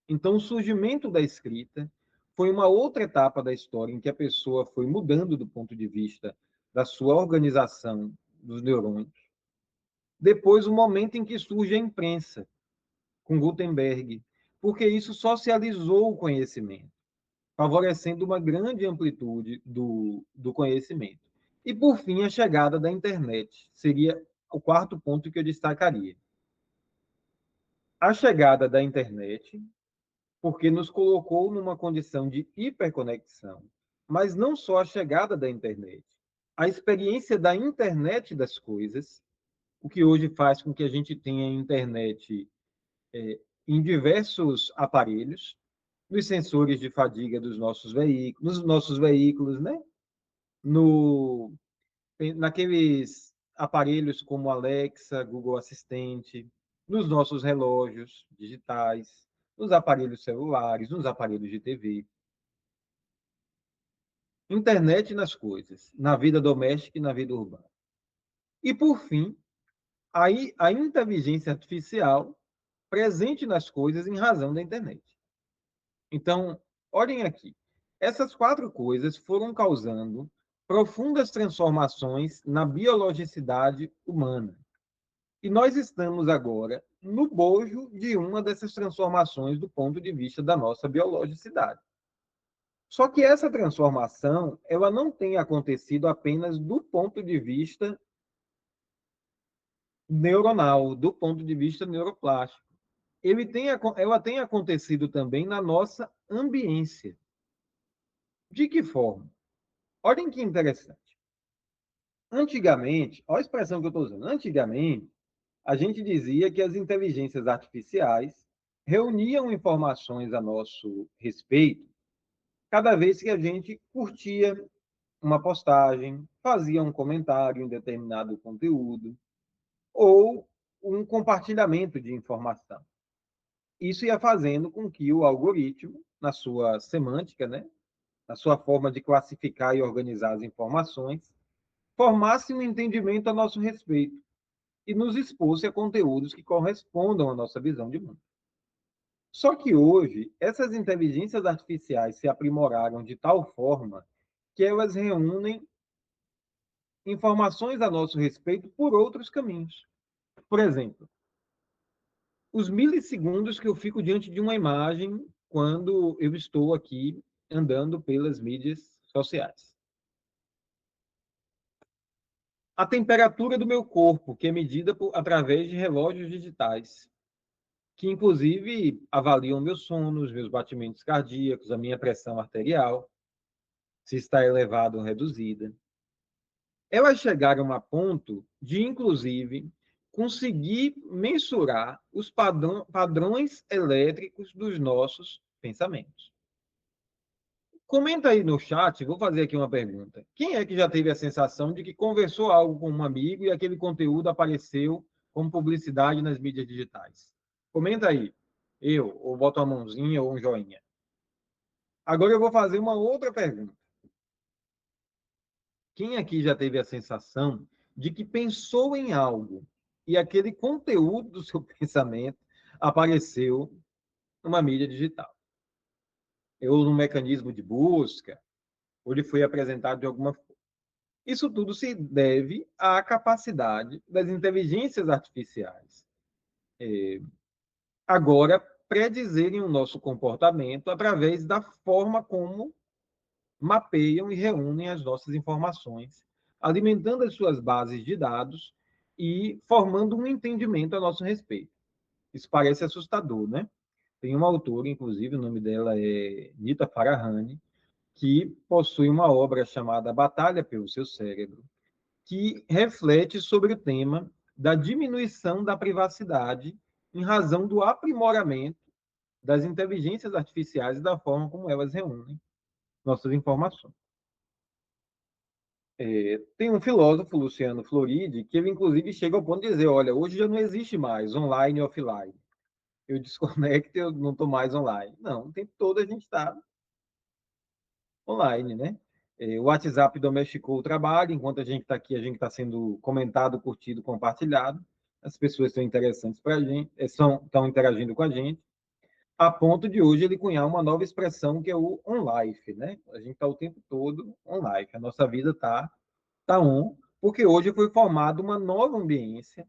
Então, o surgimento da escrita foi uma outra etapa da história em que a pessoa foi mudando do ponto de vista da sua organização dos neurônios. Depois, o momento em que surge a imprensa, com Gutenberg, porque isso socializou o conhecimento, favorecendo uma grande amplitude do conhecimento. E, por fim, a chegada da internet seria o 4º ponto que eu destacaria. A chegada da internet, porque nos colocou numa condição de hiperconexão, mas não só a chegada da internet, a experiência da internet das coisas, o que hoje faz com que a gente tenha internet em diversos aparelhos, nos sensores de fadiga dos nossos veículos, né? Naqueles aparelhos como Alexa, Google Assistente, nos nossos relógios digitais, nos aparelhos celulares, nos aparelhos de TV. Internet nas coisas, na vida doméstica e na vida urbana. E, por fim, aí a inteligência artificial presente nas coisas em razão da internet. Então, olhem aqui. Essas 4 coisas foram causando profundas transformações na biologicidade humana. E nós estamos agora no bojo de uma dessas transformações do ponto de vista da nossa biologicidade. Só que essa transformação, ela não tem acontecido apenas do ponto de vista neuronal, do ponto de vista neuroplástico. Ela tem acontecido também na nossa ambiência. De que forma? Olhem que interessante. Antigamente, olha a expressão que eu estou usando, antigamente, a gente dizia que as inteligências artificiais reuniam informações a nosso respeito cada vez que a gente curtia uma postagem, fazia um comentário em determinado conteúdo, ou um compartilhamento de informação. Isso ia fazendo com que o algoritmo, na sua semântica, né, na sua forma de classificar e organizar as informações, formasse um entendimento a nosso respeito e nos expôs a conteúdos que correspondam à nossa visão de mundo. Só que hoje, essas inteligências artificiais se aprimoraram de tal forma que elas reúnem informações a nosso respeito por outros caminhos. Por exemplo, os milissegundos que eu fico diante de uma imagem quando eu estou aqui andando pelas mídias sociais. A temperatura do meu corpo, que é medida através de relógios digitais, que inclusive avaliam meu sono, os meus batimentos cardíacos, a minha pressão arterial, se está elevada ou reduzida. Elas chegaram a ponto de, inclusive, conseguir mensurar os padrões elétricos dos nossos pensamentos. Comenta aí no chat, vou fazer aqui uma pergunta. Quem é que já teve a sensação de que conversou algo com um amigo e aquele conteúdo apareceu como publicidade nas mídias digitais? Comenta aí. Eu, ou bota uma mãozinha ou um joinha. Agora eu vou fazer uma outra pergunta. Quem aqui já teve a sensação de que pensou em algo e aquele conteúdo do seu pensamento apareceu numa mídia digital? Ou num mecanismo de busca, ou ele foi apresentado de alguma forma. Isso tudo se deve à capacidade das inteligências artificiais agora predizerem o nosso comportamento através da forma como mapeiam e reúnem as nossas informações, alimentando as suas bases de dados e formando um entendimento a nosso respeito. Isso parece assustador, né? Tem uma autora, inclusive, o nome dela é Nita Farahany, que possui uma obra chamada Batalha pelo Seu Cérebro, que reflete sobre o tema da diminuição da privacidade em razão do aprimoramento das inteligências artificiais e da forma como elas reúnem nossas informações. Tem um filósofo, Luciano Floridi, que ele inclusive chega ao ponto de dizer, olha, hoje já não existe mais online e offline. Eu desconecto, eu não estou mais online. Não, o tempo todo a gente está online, né? O WhatsApp domesticou o trabalho, enquanto a gente está aqui, a gente está sendo comentado, curtido, compartilhado. As pessoas são interessantes para a gente, estão interagindo com a gente, a ponto de hoje ele cunhar uma nova expressão que é o on-life, né? A gente está o tempo todo on-life, a nossa vida está on, porque hoje foi formada uma nova ambiência,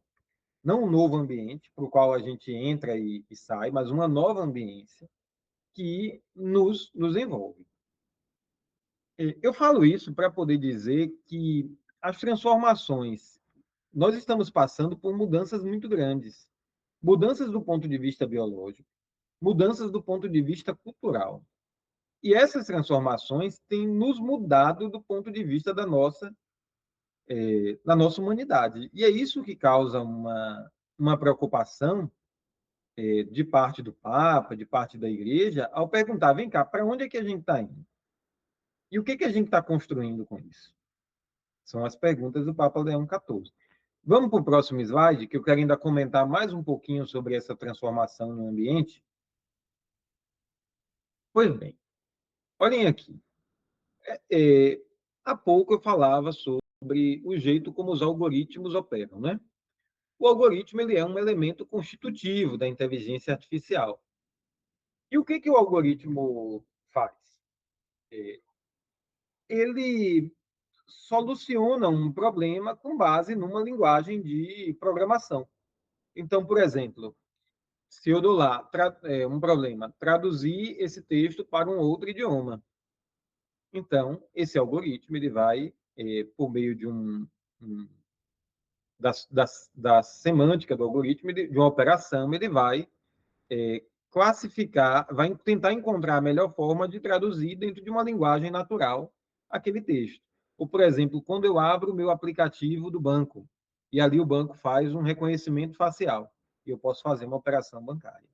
não um novo ambiente para o qual a gente entra e sai, mas uma nova ambiência que nos envolve. Eu falo isso para poder dizer que as transformações, nós estamos passando por mudanças muito grandes. Mudanças do ponto de vista biológico, mudanças do ponto de vista cultural. E essas transformações têm nos mudado do ponto de vista da nossa humanidade. E é isso que causa uma preocupação de parte do Papa, de parte da Igreja, ao perguntar, vem cá, para onde é que a gente está indo? E o que, que a gente está construindo com isso? São as perguntas do Papa Leão XIV. Vamos para o próximo slide, que eu quero ainda comentar mais um pouquinho sobre essa transformação no ambiente. Pois bem, olhem aqui. Há pouco eu falava sobre o jeito como os algoritmos operam, né? O algoritmo ele é um elemento constitutivo da inteligência artificial. E o que, que o algoritmo faz? Ele soluciona um problema com base numa linguagem de programação. Então, por exemplo, se eu dou lá um problema, traduzir esse texto para um outro idioma. Então, esse algoritmo ele vai, por meio de da semântica do algoritmo, de uma operação, ele vai classificar, vai tentar encontrar a melhor forma de traduzir dentro de uma linguagem natural aquele texto. Ou, por exemplo, quando eu abro o meu aplicativo do banco, e ali o banco faz um reconhecimento facial, e eu posso fazer uma operação bancária.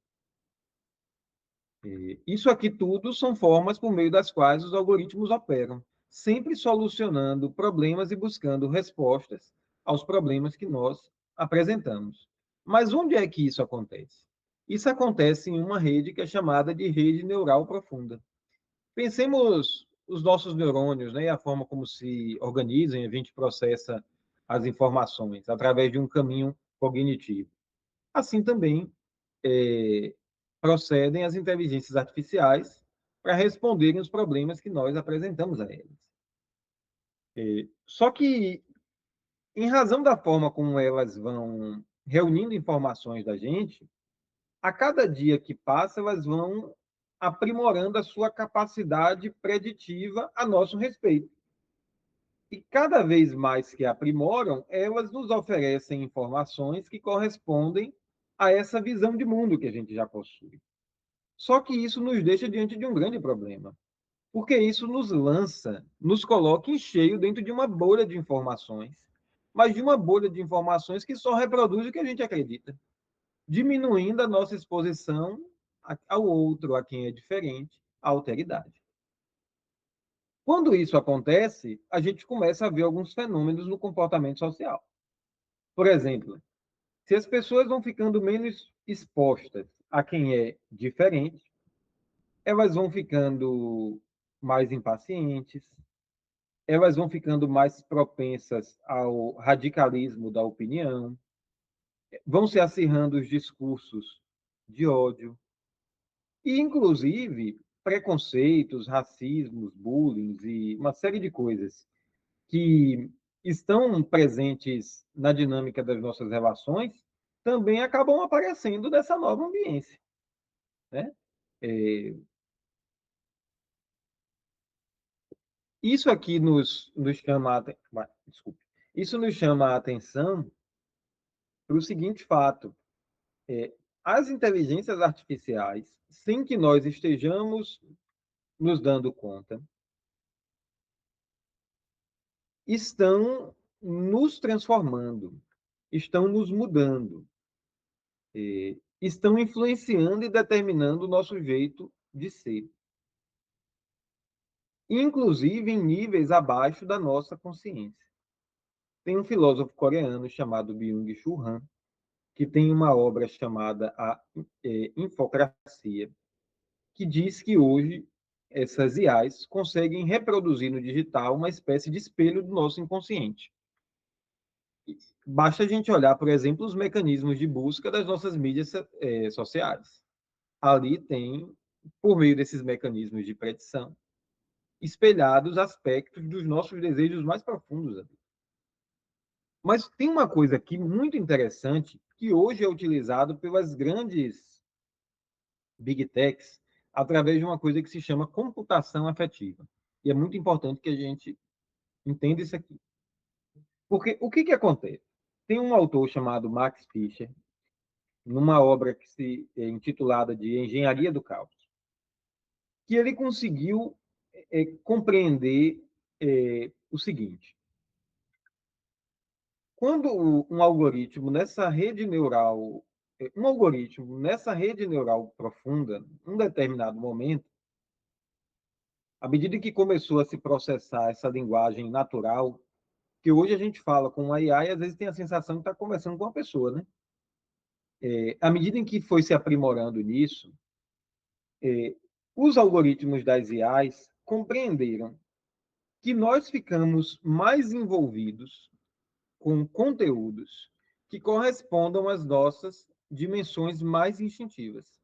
Isso aqui tudo são formas por meio das quais os algoritmos operam, sempre solucionando problemas e buscando respostas aos problemas que nós apresentamos. Mas onde é que isso acontece? Isso acontece em uma rede que é chamada de rede neural profunda. Pensemos os nossos neurônios, né, e a forma como se organizam e a gente processa as informações através de um caminho cognitivo. Assim também procedem as inteligências artificiais para responderem os problemas que nós apresentamos a eles. Só que, em razão da forma como elas vão reunindo informações da gente, a cada dia que passa, elas vão aprimorando a sua capacidade preditiva a nosso respeito. E cada vez mais que aprimoram, elas nos oferecem informações que correspondem a essa visão de mundo que a gente já possui. Só que isso nos deixa diante de um grande problema, porque isso nos lança, nos coloca em cheio dentro de uma bolha de informações, mas de uma bolha de informações que só reproduz o que a gente acredita, diminuindo a nossa exposição ao outro, a quem é diferente, à alteridade. Quando isso acontece, a gente começa a ver alguns fenômenos no comportamento social. Por exemplo, se as pessoas vão ficando menos expostas a quem é diferente, elas vão ficando mais impacientes, elas vão ficando mais propensas ao radicalismo da opinião, vão se acirrando os discursos de ódio e, inclusive, preconceitos, racismos, bullying e uma série de coisas que estão presentes na dinâmica das nossas relações também acabam aparecendo nessa nova ambiência, né? Isso aqui nos chama desculpe, isso nos chama a atenção para o seguinte fato: as inteligências artificiais, sem que nós estejamos nos dando conta, estão nos transformando, estão nos mudando, estão influenciando e determinando o nosso jeito de ser, inclusive em níveis abaixo da nossa consciência. Tem um filósofo coreano chamado Byung-Chul Han, que tem uma obra chamada A Infocracia, que diz que hoje essas IAs conseguem reproduzir no digital uma espécie de espelho do nosso inconsciente. Basta a gente olhar, por exemplo, os mecanismos de busca das nossas mídias sociais. Ali tem, por meio desses mecanismos de predição, espelhados aspectos dos nossos desejos mais profundos. Mas tem uma coisa aqui muito interessante que hoje é utilizado pelas grandes big techs através de uma coisa que se chama computação afetiva. E é muito importante que a gente entenda isso aqui. Porque o que acontece? Tem um autor chamado Max Fischer, numa obra que se é intitulada de Engenharia do Caos, que ele conseguiu compreender o seguinte: quando um algoritmo nessa rede neural profunda, em um determinado momento, à medida que começou a se processar essa linguagem natural, que hoje a gente fala com a IA e às vezes tem a sensação de estar conversando com uma pessoa, né? À medida em que foi se aprimorando nisso, os algoritmos das IAs compreenderam que nós ficamos mais envolvidos com conteúdos que correspondam às nossas dimensões mais instintivas.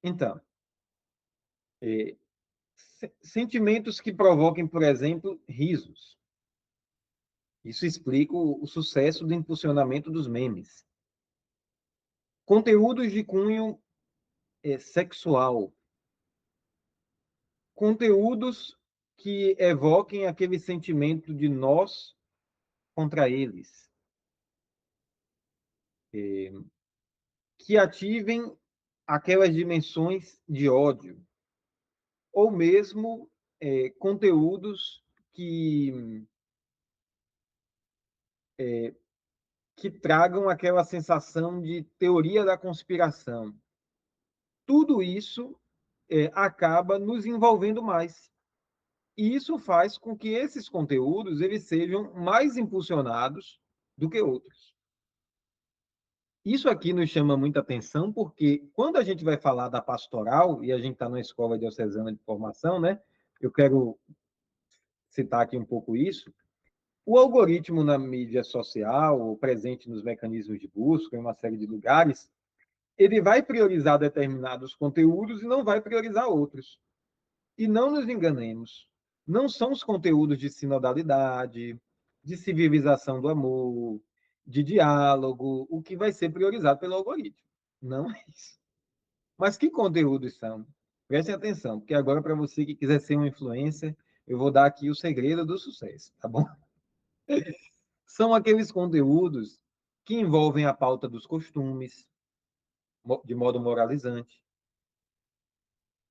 Então, sentimentos que provoquem, por exemplo, risos. Isso explica o sucesso do impulsionamento dos memes. Conteúdos de cunho sexual. Conteúdos que evoquem aquele sentimento de nós contra eles. Que ativem aquelas dimensões de ódio. Ou mesmo conteúdos que tragam aquela sensação de teoria da conspiração. Tudo isso acaba nos envolvendo mais. E isso faz com que esses conteúdos eles sejam mais impulsionados do que outros. Isso aqui nos chama muita atenção, porque quando a gente vai falar da pastoral, e a gente está numa escola diocesana de formação, né? Eu quero citar aqui um pouco isso. O algoritmo na mídia social, presente nos mecanismos de busca, em uma série de lugares, ele vai priorizar determinados conteúdos e não vai priorizar outros. E não nos enganemos, não são os conteúdos de sinodalidade, de civilização do amor, de diálogo, o que vai ser priorizado pelo algoritmo. Não é isso. Mas que conteúdos são? Prestem atenção, porque agora, para você que quiser ser um influencer, eu vou dar aqui o segredo do sucesso, tá bom? São aqueles conteúdos que envolvem a pauta dos costumes, de modo moralizante,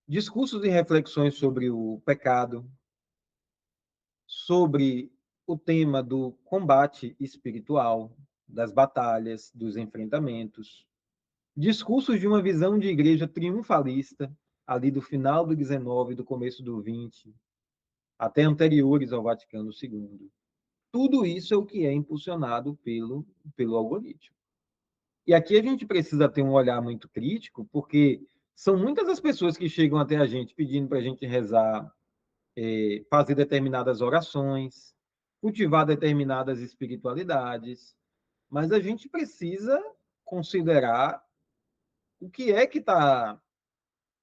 discursos e reflexões sobre o pecado, sobre o tema do combate espiritual, das batalhas, dos enfrentamentos, discursos de uma visão de igreja triunfalista, ali do final do 19 e do começo do 20, até anteriores ao Vaticano II. Tudo isso é o que é impulsionado pelo algoritmo. E aqui a gente precisa ter um olhar muito crítico, porque são muitas as pessoas que chegam até a gente pedindo para a gente rezar, fazer determinadas orações, cultivar determinadas espiritualidades, mas a gente precisa considerar o que é que está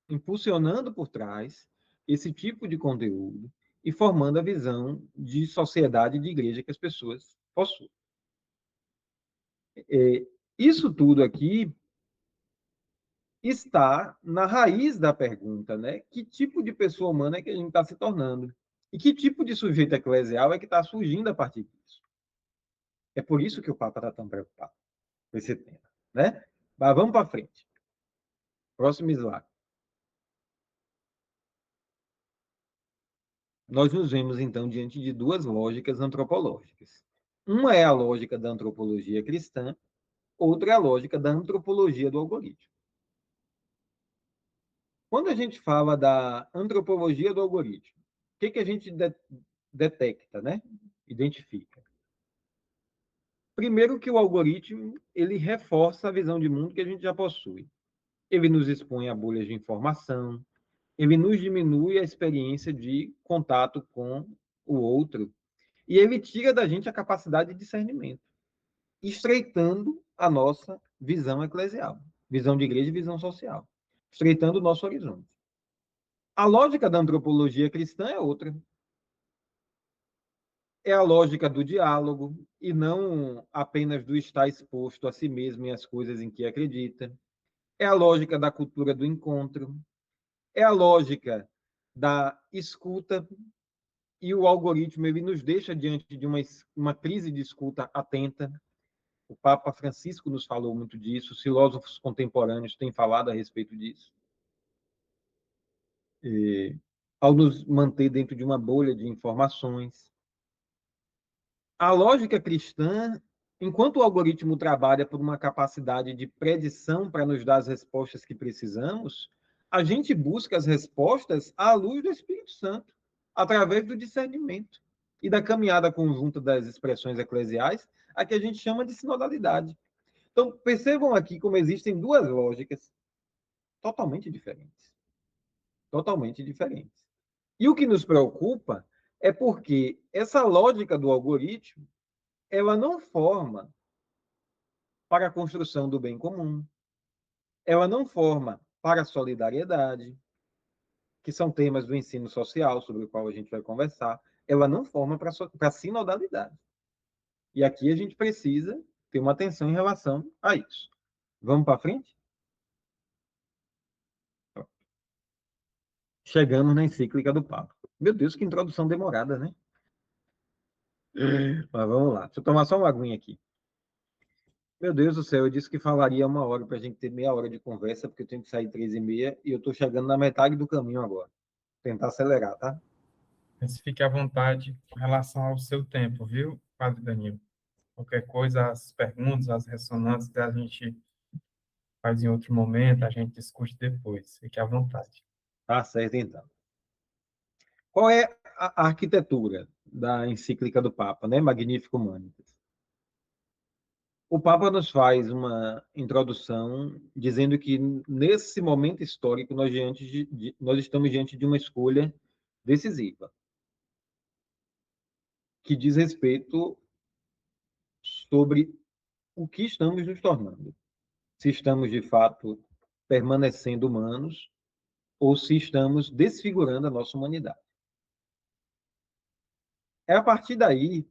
impulsionando por trás esse tipo de conteúdo e formando a visão de sociedade e de igreja que as pessoas possuem. Isso tudo aqui está na raiz da pergunta, né? Que tipo de pessoa humana é que a gente está se tornando? E que tipo de sujeito eclesial é que está surgindo a partir disso? É por isso que o Papa está tão preocupado com esse tema, né? Mas vamos para frente. Próximo slide. Nós nos vemos, então, diante de duas lógicas antropológicas. Uma é a lógica da antropologia cristã, outra é a lógica da antropologia do algoritmo. Quando a gente fala da antropologia do algoritmo, o que a gente detecta, né? Identifica? Primeiro que o algoritmo, ele reforça a visão de mundo que a gente já possui. Ele nos expõe a bolhas de informação, ele nos diminui a experiência de contato com o outro, e ele tira da gente a capacidade de discernimento, estreitando a nossa visão eclesial, visão de igreja e visão social, estreitando o nosso horizonte. A lógica da antropologia cristã é outra. É a lógica do diálogo, e não apenas do estar exposto a si mesmo e às coisas em que acredita. É a lógica da cultura do encontro. É a lógica da escuta, e o algoritmo ele nos deixa diante de uma crise de escuta atenta. O Papa Francisco nos falou muito disso, os filósofos contemporâneos têm falado a respeito disso. Ao nos manter dentro de uma bolha de informações. A lógica cristã, enquanto o algoritmo trabalha por uma capacidade de predição para nos dar as respostas que precisamos, a gente busca as respostas à luz do Espírito Santo, através do discernimento e da caminhada conjunta das expressões eclesiais, a que a gente chama de sinodalidade. Então, percebam aqui como existem duas lógicas totalmente diferentes. Totalmente diferentes. E o que nos preocupa é porque essa lógica do algoritmo ela não forma para a construção do bem comum, ela não forma para a solidariedade, que são temas do ensino social, sobre o qual a gente vai conversar, ela não forma para a sinodalidade. E aqui a gente precisa ter uma atenção em relação a isso. Vamos para frente? Chegamos na encíclica do Papa. Meu Deus, que introdução demorada, né? Mas vamos lá. Deixa eu tomar só uma aguinha aqui. Meu Deus do céu, eu disse que falaria 1 hora para a gente ter meia hora de conversa, porque eu tenho que sair 3h30 e eu estou chegando na metade do caminho agora. Vou tentar acelerar, tá? Mas fique à vontade com relação ao seu tempo, viu, Padre Danilo? Qualquer coisa, as perguntas, as ressonâncias, a gente faz em outro momento, a gente discute depois. Fique à vontade. Tá certo, então. Qual é a arquitetura da encíclica do Papa, né? Magnifico Humanitas. o Papa nos faz uma introdução dizendo que, nesse momento histórico, nós estamos diante de uma escolha decisiva, que diz respeito sobre o que estamos nos tornando. Se estamos, de fato, permanecendo humanos ou se estamos desfigurando a nossa humanidade. É a partir daí,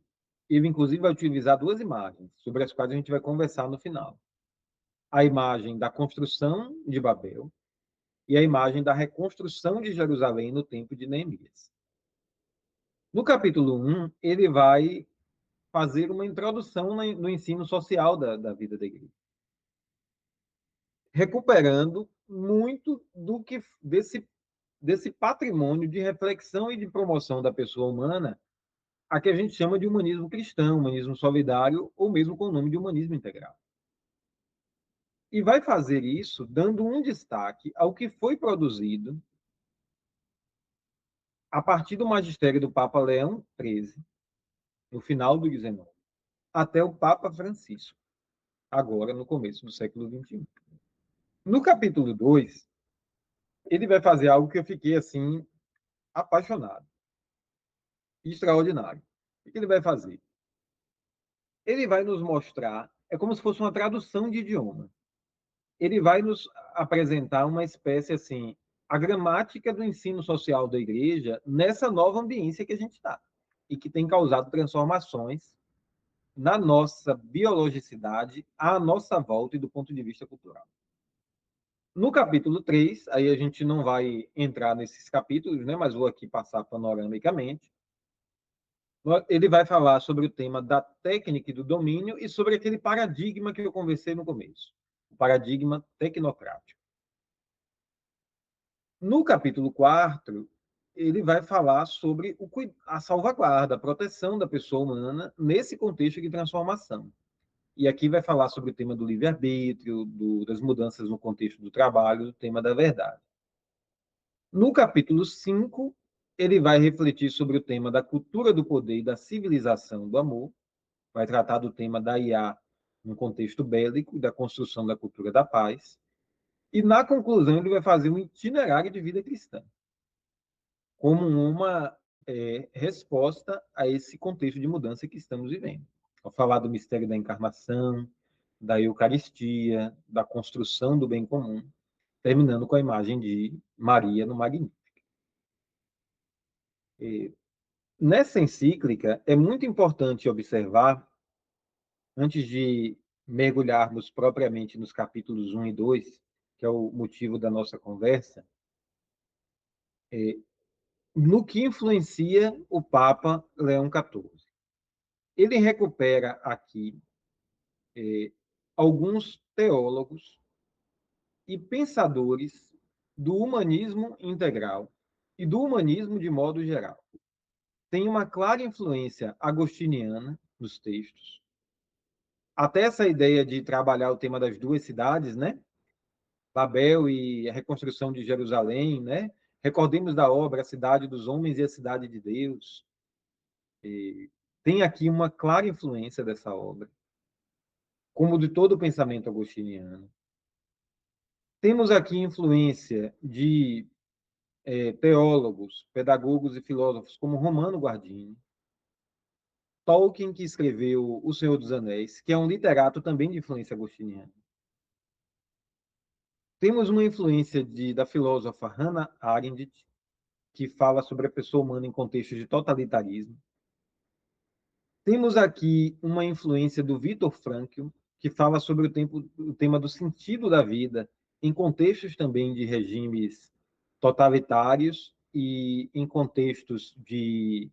ele inclusive vai utilizar duas imagens, sobre as quais a gente vai conversar no final. A imagem da construção de Babel e a imagem da reconstrução de Jerusalém no tempo de Neemias. No capítulo 1, ele vai fazer uma introdução no ensino social da vida da igreja, recuperando muito desse patrimônio de reflexão e de promoção da pessoa humana, a que a gente chama de humanismo cristão, humanismo solidário, ou mesmo com o nome de humanismo integral. E vai fazer isso dando um destaque ao que foi produzido a partir do magistério do Papa Leão XIII, no final do XIX, até o Papa Francisco, agora no começo do século XXI. No capítulo 2, ele vai fazer algo que eu fiquei assim apaixonado, extraordinário. O que ele vai fazer? Ele vai nos mostrar, é como se fosse uma tradução de idioma. Ele vai nos apresentar uma espécie assim, a gramática do ensino social da igreja nessa nova ambiência que a gente está e que tem causado transformações na nossa biologicidade, à nossa volta e do ponto de vista cultural. No capítulo 3, aí a gente não vai entrar nesses capítulos, né, mas vou aqui passar panoramicamente. Ele vai falar sobre o tema da técnica e do domínio e sobre aquele paradigma que eu conversei no começo, o paradigma tecnocrático. No capítulo 4, ele vai falar sobre a salvaguarda, a proteção da pessoa humana nesse contexto de transformação. E aqui vai falar sobre o tema do livre-arbítrio, das mudanças no contexto do trabalho, do tema da verdade. No capítulo 5, ele vai refletir sobre o tema da cultura do poder e da civilização do amor, vai tratar do tema da IA no contexto bélico e da construção da cultura da paz. E, na conclusão, ele vai fazer um itinerário de vida cristã, como uma resposta a esse contexto de mudança que estamos vivendo. Ao falar do mistério da encarnação, da Eucaristia, da construção do bem comum, terminando com a imagem de Maria no Magnífico. Nessa encíclica, é muito importante observar, antes de mergulharmos propriamente nos capítulos 1 e 2, que é o motivo da nossa conversa, no que influencia o Papa Leão XIV. Ele recupera aqui alguns teólogos e pensadores do humanismo integral e do humanismo de modo geral. Tem uma clara influência agostiniana nos textos. Até essa ideia de trabalhar o tema das duas cidades, né? Babel e a reconstrução de Jerusalém, né? Recordemos da obra A Cidade dos Homens e a Cidade de Deus. Tem aqui uma clara influência dessa obra, como de todo o pensamento agostiniano. Temos aqui influência de teólogos, pedagogos e filósofos como Romano Guardini, Tolkien, que escreveu O Senhor dos Anéis, que é um literato também de influência agostiniana. Temos uma influência da filósofa Hannah Arendt, que fala sobre a pessoa humana em contextos de totalitarismo. Temos aqui uma influência do Viktor Frankl, que fala sobre o tema do sentido da vida em contextos também de regimes totalitários e em contextos de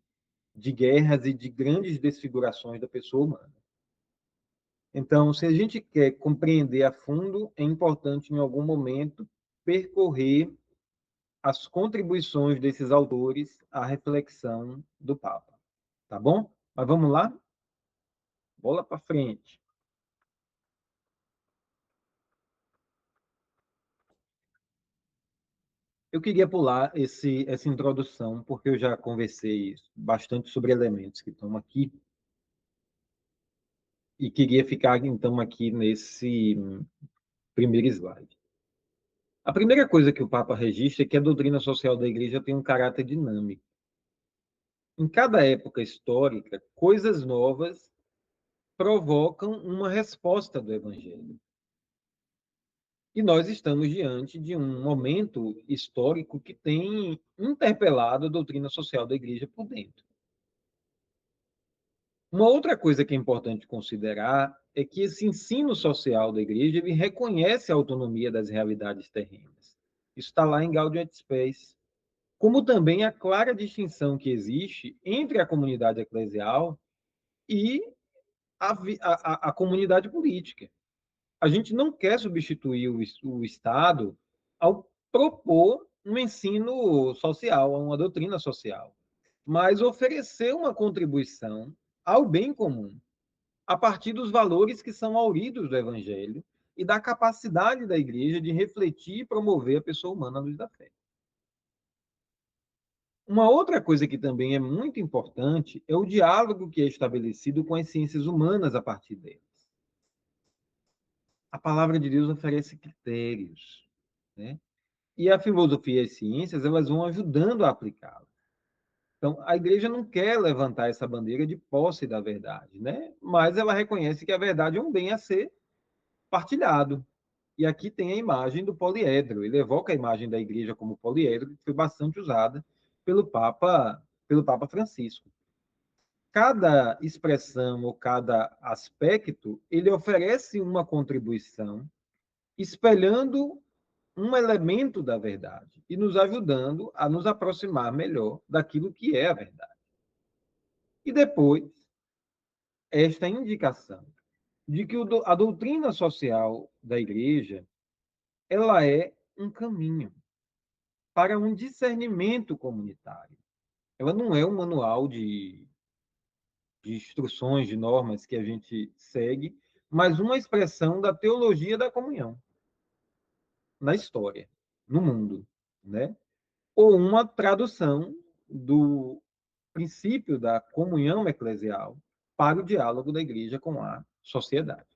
guerras e de grandes desfigurações da pessoa humana. Então, se a gente quer compreender a fundo, é importante, em algum momento, percorrer as contribuições desses autores à reflexão do Papa. Tá bom? Mas vamos lá? Bola para frente. Eu queria pular essa introdução, porque eu já conversei bastante sobre elementos que estão aqui. E queria ficar, então, aqui nesse primeiro slide. A primeira coisa que o Papa registra é que a doutrina social da Igreja tem um caráter dinâmico. Em cada época histórica, coisas novas provocam uma resposta do Evangelho. E nós estamos diante de um momento histórico que tem interpelado a doutrina social da Igreja por dentro. Uma outra coisa que é importante considerar é que esse ensino social da Igreja ele reconhece a autonomia das realidades terrenas. Isso está lá em Gaudium et Spes. Como também a clara distinção que existe entre a comunidade eclesial e a comunidade política. A gente não quer substituir o Estado ao propor um ensino social, uma doutrina social, mas oferecer uma contribuição ao bem comum, a partir dos valores que são auridos do Evangelho e da capacidade da Igreja de refletir e promover a pessoa humana à luz da fé. Uma outra coisa que também é muito importante é o diálogo que é estabelecido com as ciências humanas a partir delas. A palavra de Deus oferece critérios, né? E a filosofia e as ciências, elas vão ajudando a aplicá-la. Então, a igreja não quer levantar essa bandeira de posse da verdade, né? Mas ela reconhece que a verdade é um bem a ser partilhado. E aqui tem a imagem do poliedro. Ele evoca a imagem da igreja como poliedro, que foi bastante usada pelo Papa Francisco. Cada expressão ou cada aspecto, ele oferece uma contribuição, espelhando um elemento da verdade e nos ajudando a nos aproximar melhor daquilo que é a verdade. E depois, esta indicação de que a doutrina social da igreja, ela é um caminho para um discernimento comunitário. Ela não é um manual de instruções, de normas que a gente segue, mas uma expressão da teologia da comunhão na história, no mundo, né? Ou uma tradução do princípio da comunhão eclesial para o diálogo da igreja com a sociedade.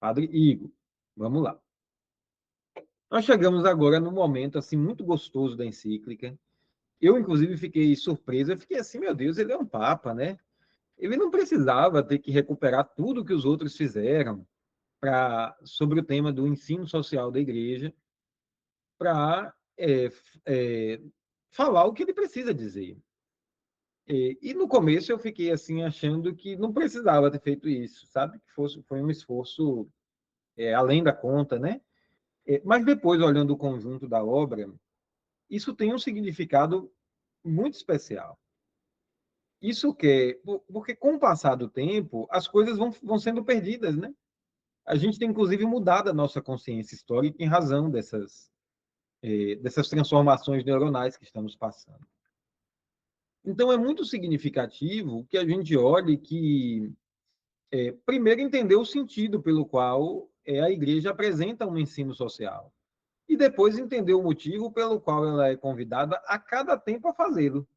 Padre Igor, vamos lá. Nós chegamos agora num momento assim muito gostoso da encíclica. Eu, inclusive, fiquei surpreso. Eu fiquei assim, meu Deus, ele é um papa, né? Ele não precisava ter que recuperar tudo que os outros fizeram sobre o tema do ensino social da igreja para falar o que ele precisa dizer. E no começo eu fiquei assim achando que não precisava ter feito isso, sabe? Que foi um esforço além da conta, né? Mas depois, olhando o conjunto da obra, isso tem um significado muito especial. Isso porque com o passar do tempo, as coisas vão sendo perdidas, né? A gente tem, inclusive, mudado a nossa consciência histórica em razão dessas transformações neuronais que estamos passando. Então, é muito significativo que a gente olhe que, primeiro, entender o sentido pelo qual a igreja apresenta um ensino social, e depois entender o motivo pelo qual ela é convidada a cada tempo a fazê-lo,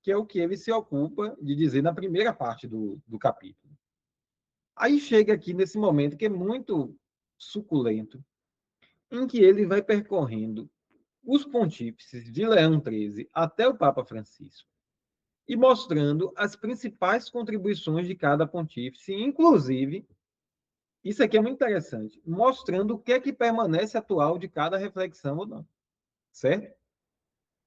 que é o que ele se ocupa de dizer na primeira parte do capítulo. Aí chega aqui nesse momento que é muito suculento, em que ele vai percorrendo os pontífices de Leão XIII até o Papa Francisco, e mostrando as principais contribuições de cada pontífice, inclusive, isso aqui é muito interessante, mostrando o que é que permanece atual de cada reflexão ou não, certo?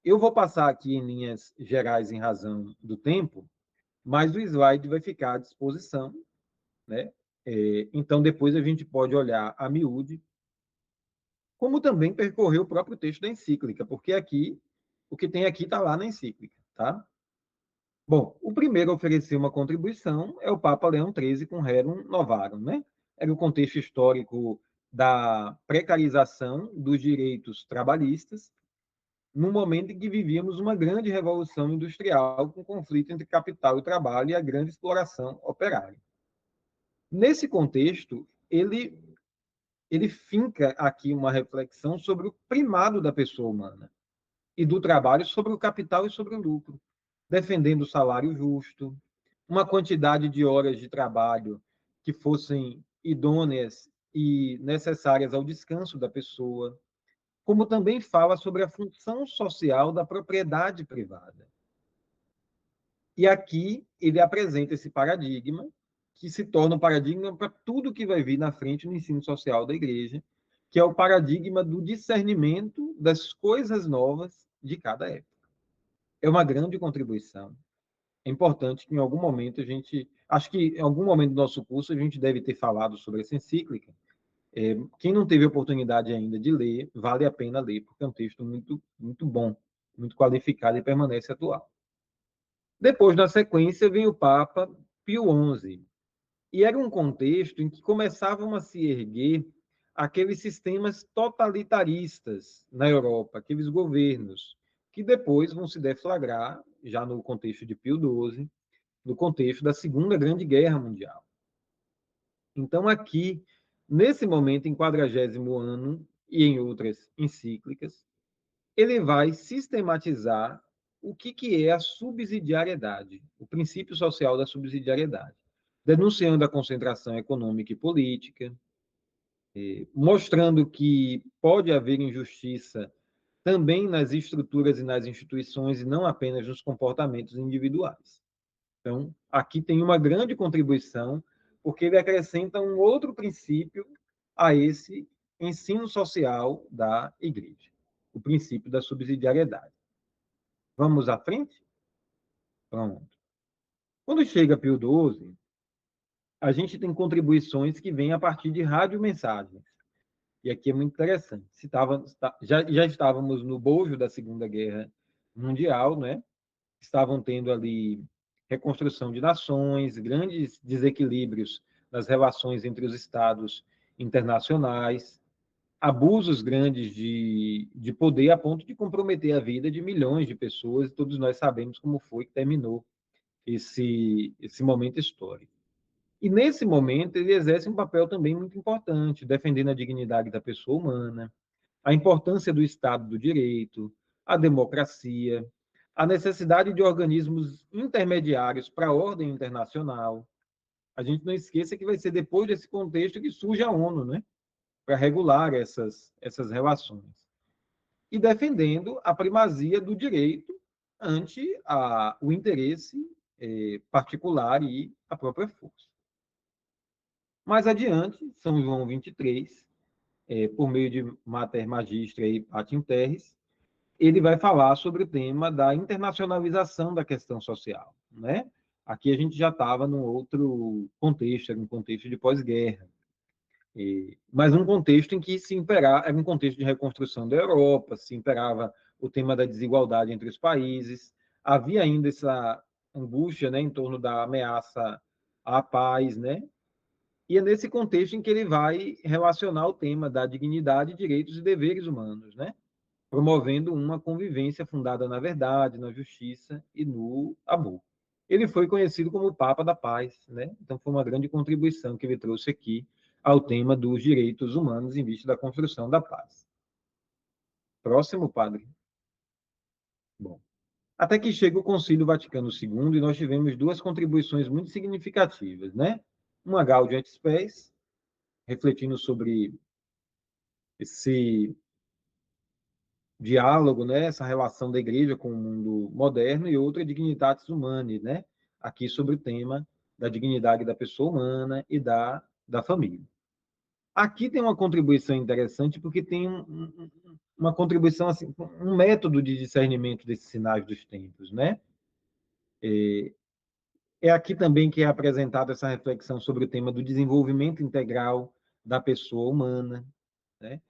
Eu vou passar aqui em linhas gerais em razão do tempo, mas o slide vai ficar à disposição, né? Então, depois a gente pode olhar a miúde, como também percorrer o próprio texto da encíclica, porque aqui, o que tem aqui está lá na encíclica, tá? Bom, o primeiro a oferecer uma contribuição é o Papa Leão XIII com Rerum Novarum, né? Era o contexto histórico da precarização dos direitos trabalhistas, no momento em que vivíamos uma grande revolução industrial com conflito entre capital e trabalho e a grande exploração operária. Nesse contexto, ele finca aqui uma reflexão sobre o primado da pessoa humana e do trabalho sobre o capital e sobre o lucro, defendendo o salário justo, uma quantidade de horas de trabalho que fossem idôneas e necessárias ao descanso da pessoa, como também fala sobre a função social da propriedade privada. E aqui ele apresenta esse paradigma, que se torna um paradigma para tudo que vai vir na frente no ensino social da igreja, que é o paradigma do discernimento das coisas novas de cada época. É uma grande contribuição. É importante que em algum momento a gente... Acho que em algum momento do nosso curso a gente deve ter falado sobre essa encíclica. Quem não teve oportunidade ainda de ler, vale a pena ler, porque é um texto muito, muito bom, muito qualificado e permanece atual. Depois, na sequência, vem o Papa Pio XI. E era um contexto em que começavam a se erguer aqueles sistemas totalitaristas na Europa, aqueles governos, que depois vão se deflagrar, já no contexto de Pio XII, no contexto da Segunda Grande Guerra Mundial. Então, aqui, nesse momento, em 40º ano, e em outras encíclicas, ele vai sistematizar o que é a subsidiariedade, o princípio social da subsidiariedade, denunciando a concentração econômica e política, mostrando que pode haver injustiça também nas estruturas e nas instituições, e não apenas nos comportamentos individuais. Então, aqui tem uma grande contribuição, porque ele acrescenta um outro princípio a esse ensino social da Igreja, o princípio da subsidiariedade. Vamos à frente? Pronto. Quando chega Pio XII, a gente tem contribuições que vêm a partir de radiomensagens. E aqui é muito interessante. Já estávamos no bojo da Segunda Guerra Mundial, né? Estavam tendo ali reconstrução de nações, grandes desequilíbrios nas relações entre os estados internacionais, abusos grandes de poder a ponto de comprometer a vida de milhões de pessoas, e todos nós sabemos como foi que terminou esse momento histórico. E, nesse momento, ele exerce um papel também muito importante, defendendo a dignidade da pessoa humana, a importância do Estado do Direito, a democracia, a necessidade de organismos intermediários para a ordem internacional. A gente não esqueça que vai ser depois desse contexto que surge a ONU, né? Para regular essas relações. E defendendo a primazia do direito ante o interesse particular e a própria força. Mais adiante, São João 23, por meio de Mater Magistra e Pater Terris, ele vai falar sobre o tema da internacionalização da questão social, né? Aqui a gente já estava num outro contexto, era um contexto de pós-guerra, mas um contexto em que era um contexto de reconstrução da Europa, se imperava o tema da desigualdade entre os países, havia ainda essa angústia, né, em torno da ameaça à paz, né? E é nesse contexto em que ele vai relacionar o tema da dignidade, direitos e deveres humanos, né? Promovendo uma convivência fundada na verdade, na justiça e no amor. Ele foi conhecido como o Papa da Paz, né? Então foi uma grande contribuição que ele trouxe aqui ao tema dos direitos humanos em vista da construção da paz. Próximo, padre. Bom, até que chega o Concílio Vaticano II e nós tivemos duas contribuições muito significativas, né? Uma Gaudium et Spes, refletindo sobre esse diálogo, né, essa relação da igreja com o mundo moderno, e outra Dignitatis Humanae, né, aqui sobre o tema da dignidade da pessoa humana e da família. Aqui tem uma contribuição interessante, porque tem uma contribuição, assim, um método de discernimento desses sinais dos tempos, né? É aqui também que é apresentada essa reflexão sobre o tema do desenvolvimento integral da pessoa humana, né?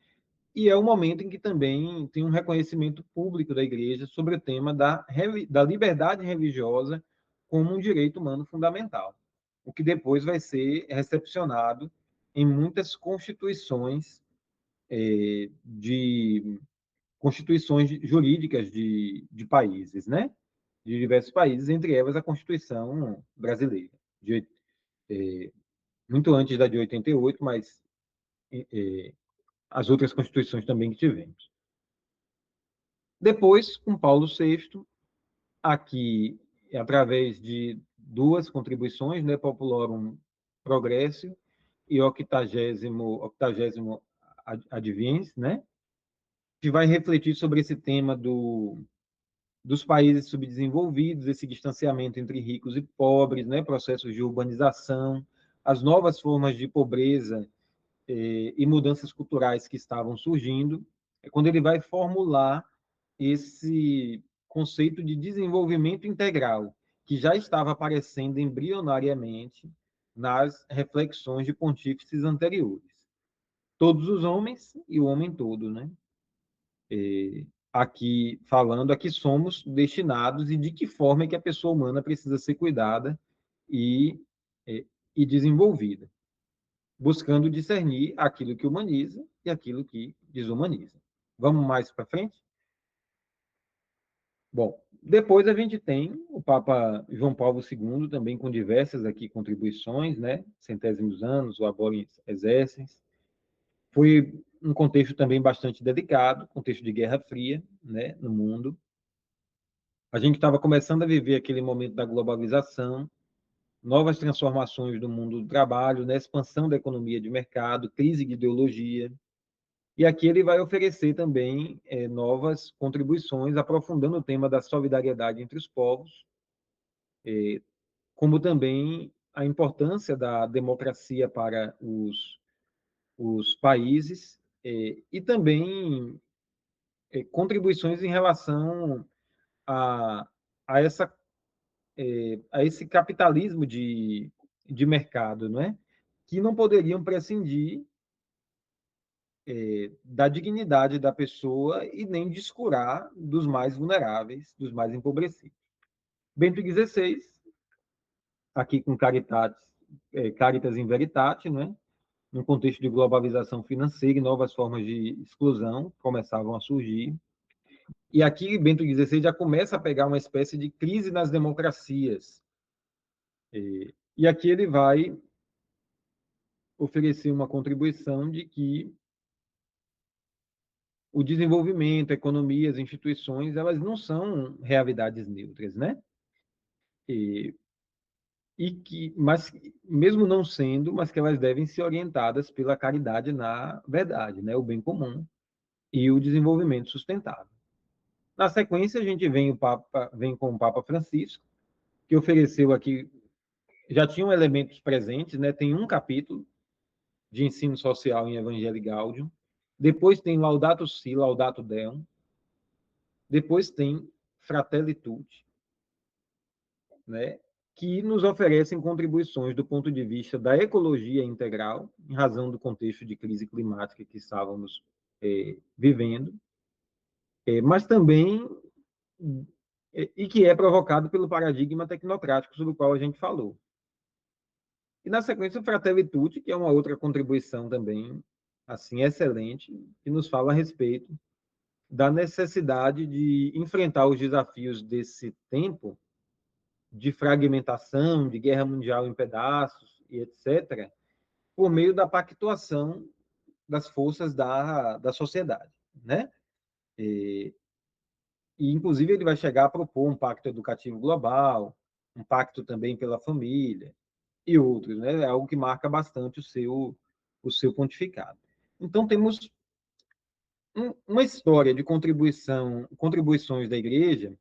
E é o momento em que também tem um reconhecimento público da Igreja sobre o tema da liberdade religiosa como um direito humano fundamental, o que depois vai ser recepcionado em muitas constituições constituições jurídicas de países, né? De diversos países, entre elas a Constituição brasileira, muito antes da de 88, mas as outras constituições também que tivemos. Depois, com Paulo VI, aqui, através duas contribuições, né, Populorum Progressio e octagésimo Adviens, né, que vai refletir sobre esse tema dos países subdesenvolvidos, esse distanciamento entre ricos e pobres, né, processos de urbanização, as novas formas de pobreza e mudanças culturais que estavam surgindo, é quando ele vai formular esse conceito de desenvolvimento integral, que já estava aparecendo embrionariamente nas reflexões de pontífices anteriores. Todos os homens e o homem todo, né? Aqui falando a que somos destinados e de que forma é que a pessoa humana precisa ser cuidada e, e desenvolvida, buscando discernir aquilo que humaniza e aquilo que desumaniza. Vamos mais para frente? Bom, depois a gente tem o Papa João Paulo II, também com diversas aqui contribuições, né? Centésimos anos, o Laboris Exercens. Foi um contexto também bastante delicado, contexto de Guerra Fria, né, no mundo. A gente estava começando a viver aquele momento da globalização, novas transformações do mundo do trabalho, né, expansão da economia de mercado, crise de ideologia. E aqui ele vai oferecer também novas contribuições, aprofundando o tema da solidariedade entre os povos, como também a importância da democracia para os países, e também contribuições em relação a, a, essa, a esse capitalismo de mercado, não é? Que não poderiam prescindir da dignidade da pessoa e nem descurar dos mais vulneráveis, dos mais empobrecidos. Bento XVI, aqui com Caritas in Veritate, né? Num contexto de globalização financeira e novas formas de exclusão começavam a surgir. E aqui Bento XVI já começa a pegar uma espécie de crise nas democracias. E aqui ele vai oferecer uma contribuição de que o desenvolvimento, a economia, as instituições, elas não são realidades neutras, né? E, mas mesmo não sendo, mas que elas devem ser orientadas pela caridade na verdade, né? O bem comum e o desenvolvimento sustentável. Na sequência, a gente vem com o Papa Francisco, que ofereceu aqui, já tinham elementos presentes, né? Tem um capítulo de ensino social em Evangelii Gaudium, depois tem Laudato Si, Laudato Deum, depois tem Fratelli Tutti, né? Que nos oferecem contribuições do ponto de vista da ecologia integral, em razão do contexto de crise climática que estávamos vivendo, mas também e que é provocado pelo paradigma tecnocrático sobre o qual a gente falou. E na sequência o Fratelli Tutti, que é uma outra contribuição também assim excelente, que nos fala a respeito da necessidade de enfrentar os desafios desse tempo de fragmentação, de guerra mundial em pedaços e etc., por meio da pactuação das forças da sociedade, né? E, inclusive, ele vai chegar a propor um pacto educativo global, um pacto também pela família e outros, né? É algo que marca bastante o seu pontificado. Então, temos uma história de contribuições da Igreja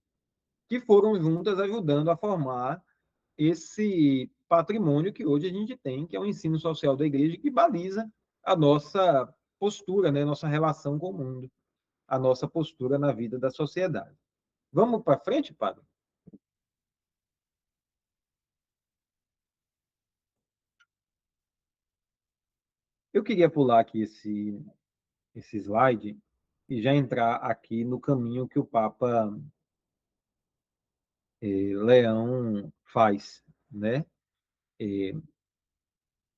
que foram juntas ajudando a formar esse patrimônio que hoje a gente tem, que é o ensino social da Igreja, que baliza a nossa postura, né? Nossa relação com o mundo, a nossa postura na vida da sociedade. Vamos para frente, padre? Eu queria pular aqui esse slide e já entrar aqui no caminho que o Papa Leão faz, né?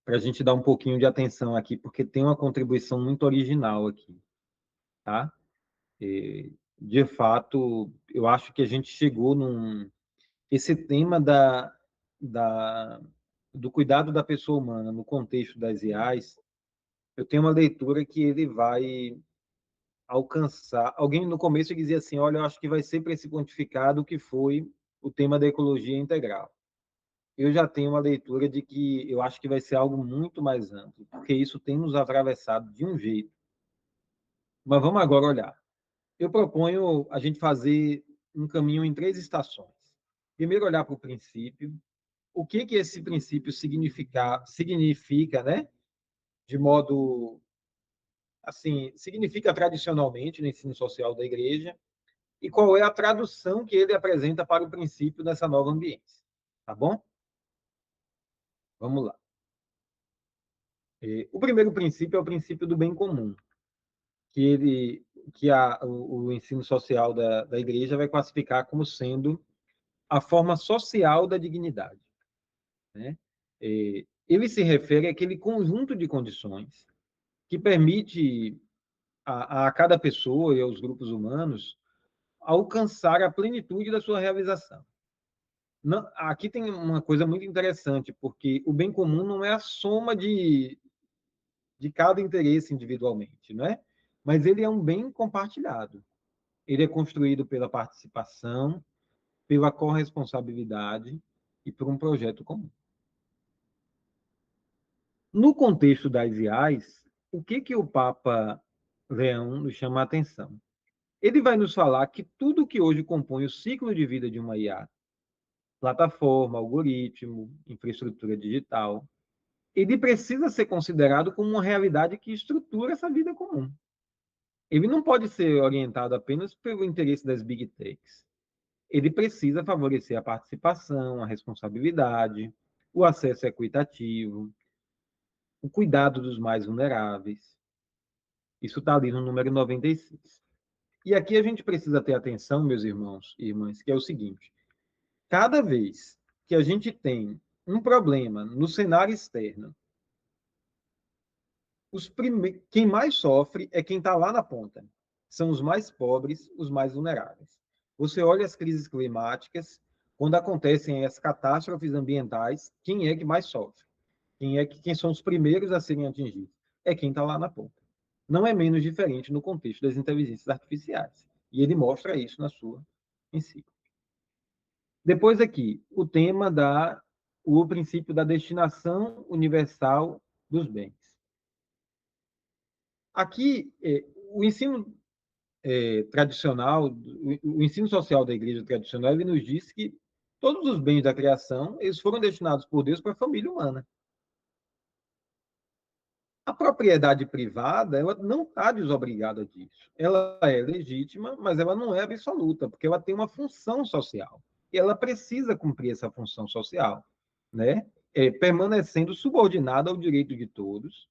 Para a gente dar um pouquinho de atenção aqui, porque tem uma contribuição muito original aqui, tá? De fato, eu acho que a gente chegou esse tema do cuidado da pessoa humana no contexto das IAs. Eu tenho uma leitura que ele vai alcançar. Alguém no começo dizia assim: olha, eu acho que vai ser para esse pontificado que foi o tema da ecologia integral. eu já tenho uma leitura de que eu acho que vai ser algo muito mais amplo, porque isso tem nos atravessado de um jeito. Mas vamos agora olhar. Eu proponho a gente fazer um caminho em 3 estações. Primeiro, olhar para o princípio, o que que esse princípio significa, né? De modo, assim, significa tradicionalmente no ensino social da igreja, e qual é a tradução que ele apresenta para o princípio dessa nova ambiência. Tá bom? Vamos lá. O primeiro princípio é o princípio do bem comum, o ensino social da igreja vai classificar como sendo a forma social da dignidade, né? Ele se refere àquele conjunto de condições que permite a cada pessoa e aos grupos humanos alcançar a plenitude da sua realização. Não, aqui tem uma coisa muito interessante, porque o bem comum não é a soma de cada interesse individualmente, não é? Mas ele é um bem compartilhado. Ele é construído pela participação, pela corresponsabilidade e por um projeto comum. No contexto das IAs, o que o Papa Leão nos chama a atenção? Ele vai nos falar que tudo que hoje compõe o ciclo de vida de uma IA, plataforma, algoritmo, infraestrutura digital, ele precisa ser considerado como uma realidade que estrutura essa vida comum. Ele não pode ser orientado apenas pelo interesse das big techs. Ele precisa favorecer a participação, a responsabilidade, o acesso equitativo, o cuidado dos mais vulneráveis. Isso está ali no número 96. E aqui a gente precisa ter atenção, meus irmãos e irmãs, que é o seguinte: cada vez que a gente tem um problema no cenário externo, quem mais sofre é quem está lá na ponta. São os mais pobres, os mais vulneráveis. Você olha as crises climáticas, quando acontecem as catástrofes ambientais, quem é que mais sofre? Quem são os primeiros a serem atingidos? É quem está lá na ponta. Não é menos diferente no contexto das inteligências artificiais. E ele mostra isso na sua encíclica. Depois aqui, o princípio da destinação universal dos bens. Aqui, o ensino tradicional, o ensino social da igreja tradicional, ele nos diz que todos os bens da criação, eles foram destinados por Deus para a família humana. A propriedade privada, ela não está desobrigada disso. Ela é legítima, mas ela não é absoluta, porque ela tem uma função social. E ela precisa cumprir essa função social, né? Permanecendo subordinada ao direito de todos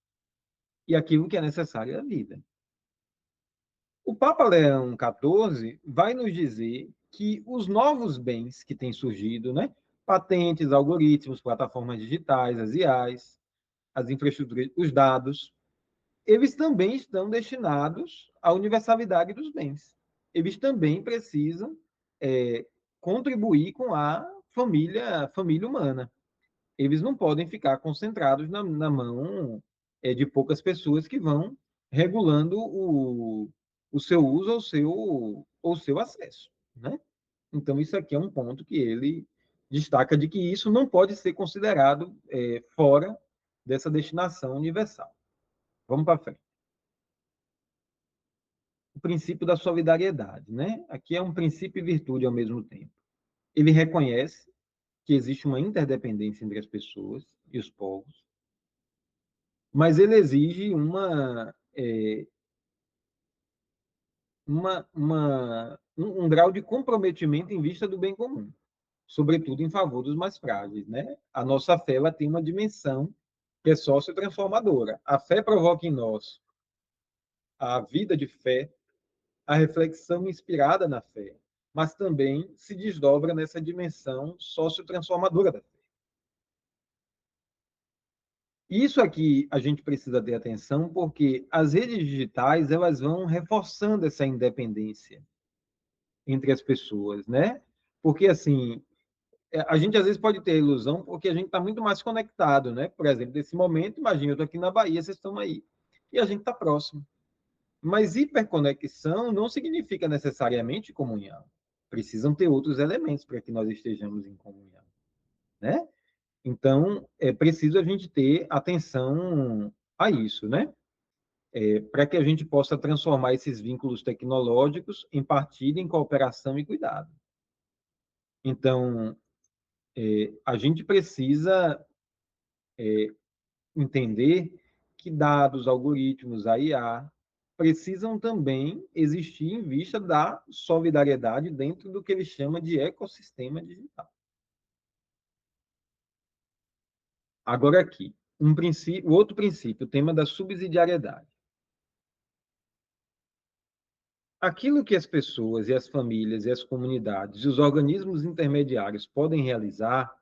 e aquilo que é necessário à vida. O Papa Leão XIV vai nos dizer que os novos bens que têm surgido, né? Patentes, algoritmos, plataformas digitais, as IAs, as infraestruturas, os dados, eles também estão destinados à universalidade dos bens. Eles também precisam contribuir com a família humana. Eles não podem ficar concentrados na mão de poucas pessoas que vão regulando o seu uso ou seu acesso, né? Então, isso aqui é um ponto que ele destaca de que isso não pode ser considerado fora dessa destinação universal. Vamos para frente. O princípio da solidariedade, né? Aqui é um princípio e virtude ao mesmo tempo. Ele reconhece que existe uma interdependência entre as pessoas e os povos, mas ele exige um grau de comprometimento em vista do bem comum, sobretudo em favor dos mais frágeis, né? A nossa fé ela tem uma dimensão que é sociotransformadora. A fé provoca em nós a vida de fé, a reflexão inspirada na fé, mas também se desdobra nessa dimensão sociotransformadora da fé. Isso aqui a gente precisa ter atenção porque as redes digitais elas vão reforçando essa independência entre as pessoas, né? Porque assim, a gente às vezes pode ter a ilusão porque a gente está muito mais conectado, né? Por exemplo, nesse momento, imagina, eu estou aqui na Bahia, vocês estão aí, e a gente está próximo. Mas hiperconexão não significa necessariamente comunhão. Precisam ter outros elementos para que nós estejamos em comunhão, né? Então, é preciso a gente ter atenção a isso, né? Para que a gente possa transformar esses vínculos tecnológicos em partilha, em cooperação e cuidado. Então, a gente precisa entender que dados, algoritmos, a IA, precisam também existir em vista da solidariedade dentro do que ele chama de ecossistema digital. Agora aqui, o outro princípio, o tema da subsidiariedade. Aquilo que as pessoas e as famílias e as comunidades e os organismos intermediários podem realizar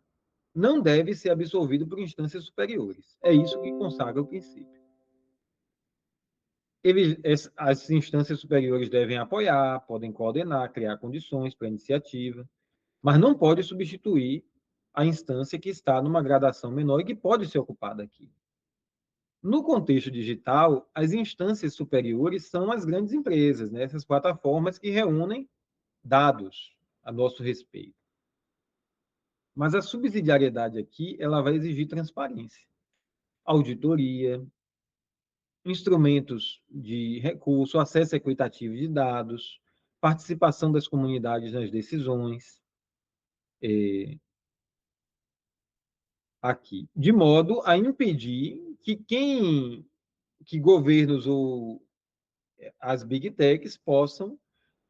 não deve ser absorvido por instâncias superiores. É isso que consagra o princípio. As instâncias superiores devem apoiar, podem coordenar, criar condições para a iniciativa, mas não pode substituir a instância que está numa gradação menor e que pode ser ocupada aqui. No contexto digital, as instâncias superiores são as grandes empresas, né? Essas plataformas que reúnem dados a nosso respeito. Mas a subsidiariedade aqui, ela vai exigir transparência, auditoria, instrumentos de recurso, acesso equitativo de dados, participação das comunidades nas decisões, aqui, de modo a impedir que governos ou as big techs possam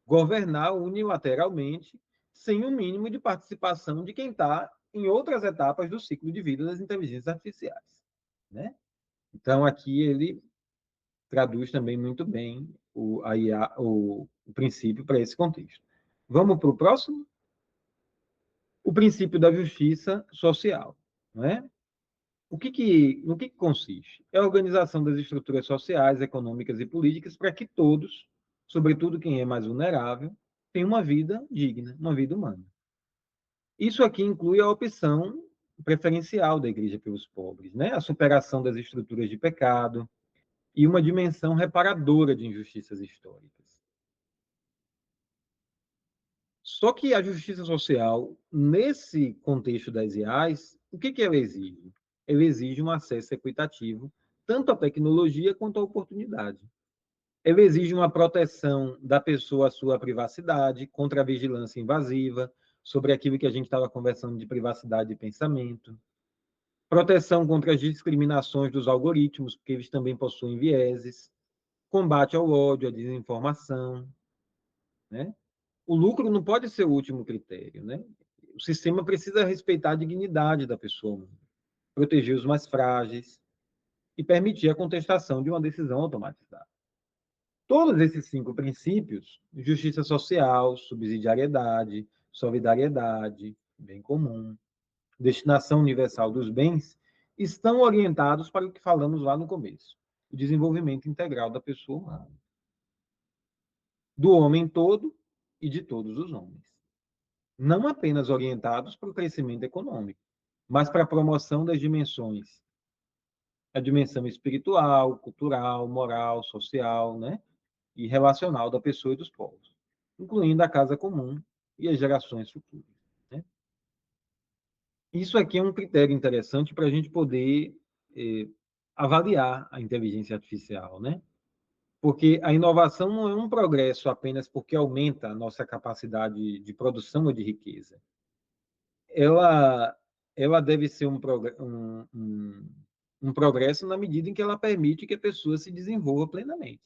governar unilateralmente sem o mínimo de participação de quem está em outras etapas do ciclo de vida das inteligências artificiais, né? Então, aqui ele traduz também muito bem o princípio para esse contexto. Vamos para o próximo? O princípio da justiça social, não é? No que consiste? É a organização das estruturas sociais, econômicas e políticas para que todos, sobretudo quem é mais vulnerável, tenham uma vida digna, uma vida humana. Isso aqui inclui a opção preferencial da Igreja pelos pobres, né? A superação das estruturas de pecado e uma dimensão reparadora de injustiças históricas. Só que a justiça social, nesse contexto das IAs, o que ela exige? Ela exige um acesso equitativo, tanto à tecnologia quanto à oportunidade. Ela exige uma proteção da pessoa à sua privacidade, contra a vigilância invasiva, sobre aquilo que a gente estava conversando de privacidade de pensamento. Proteção contra as discriminações dos algoritmos, porque eles também possuem vieses. Combate ao ódio, à desinformação, né? O lucro não pode ser o último critério, né? O sistema precisa respeitar a dignidade da pessoa humana, proteger os mais frágeis e permitir a contestação de uma decisão automatizada. Todos esses 5 princípios, justiça social, subsidiariedade, solidariedade, bem comum, destinação universal dos bens, estão orientados para o que falamos lá no começo, o desenvolvimento integral da pessoa humana, do homem todo e de todos os homens. Não apenas orientados para o crescimento econômico, mas para a promoção das dimensões, a dimensão espiritual, cultural, moral, social, né? E relacional da pessoa e dos povos, incluindo a casa comum e as gerações futuras, né? Isso aqui é um critério interessante para a gente poder avaliar a inteligência artificial, né? Porque a inovação não é um progresso apenas porque aumenta a nossa capacidade de produção ou de riqueza. Ela deve ser um progresso na medida em que ela permite que a pessoa se desenvolva plenamente.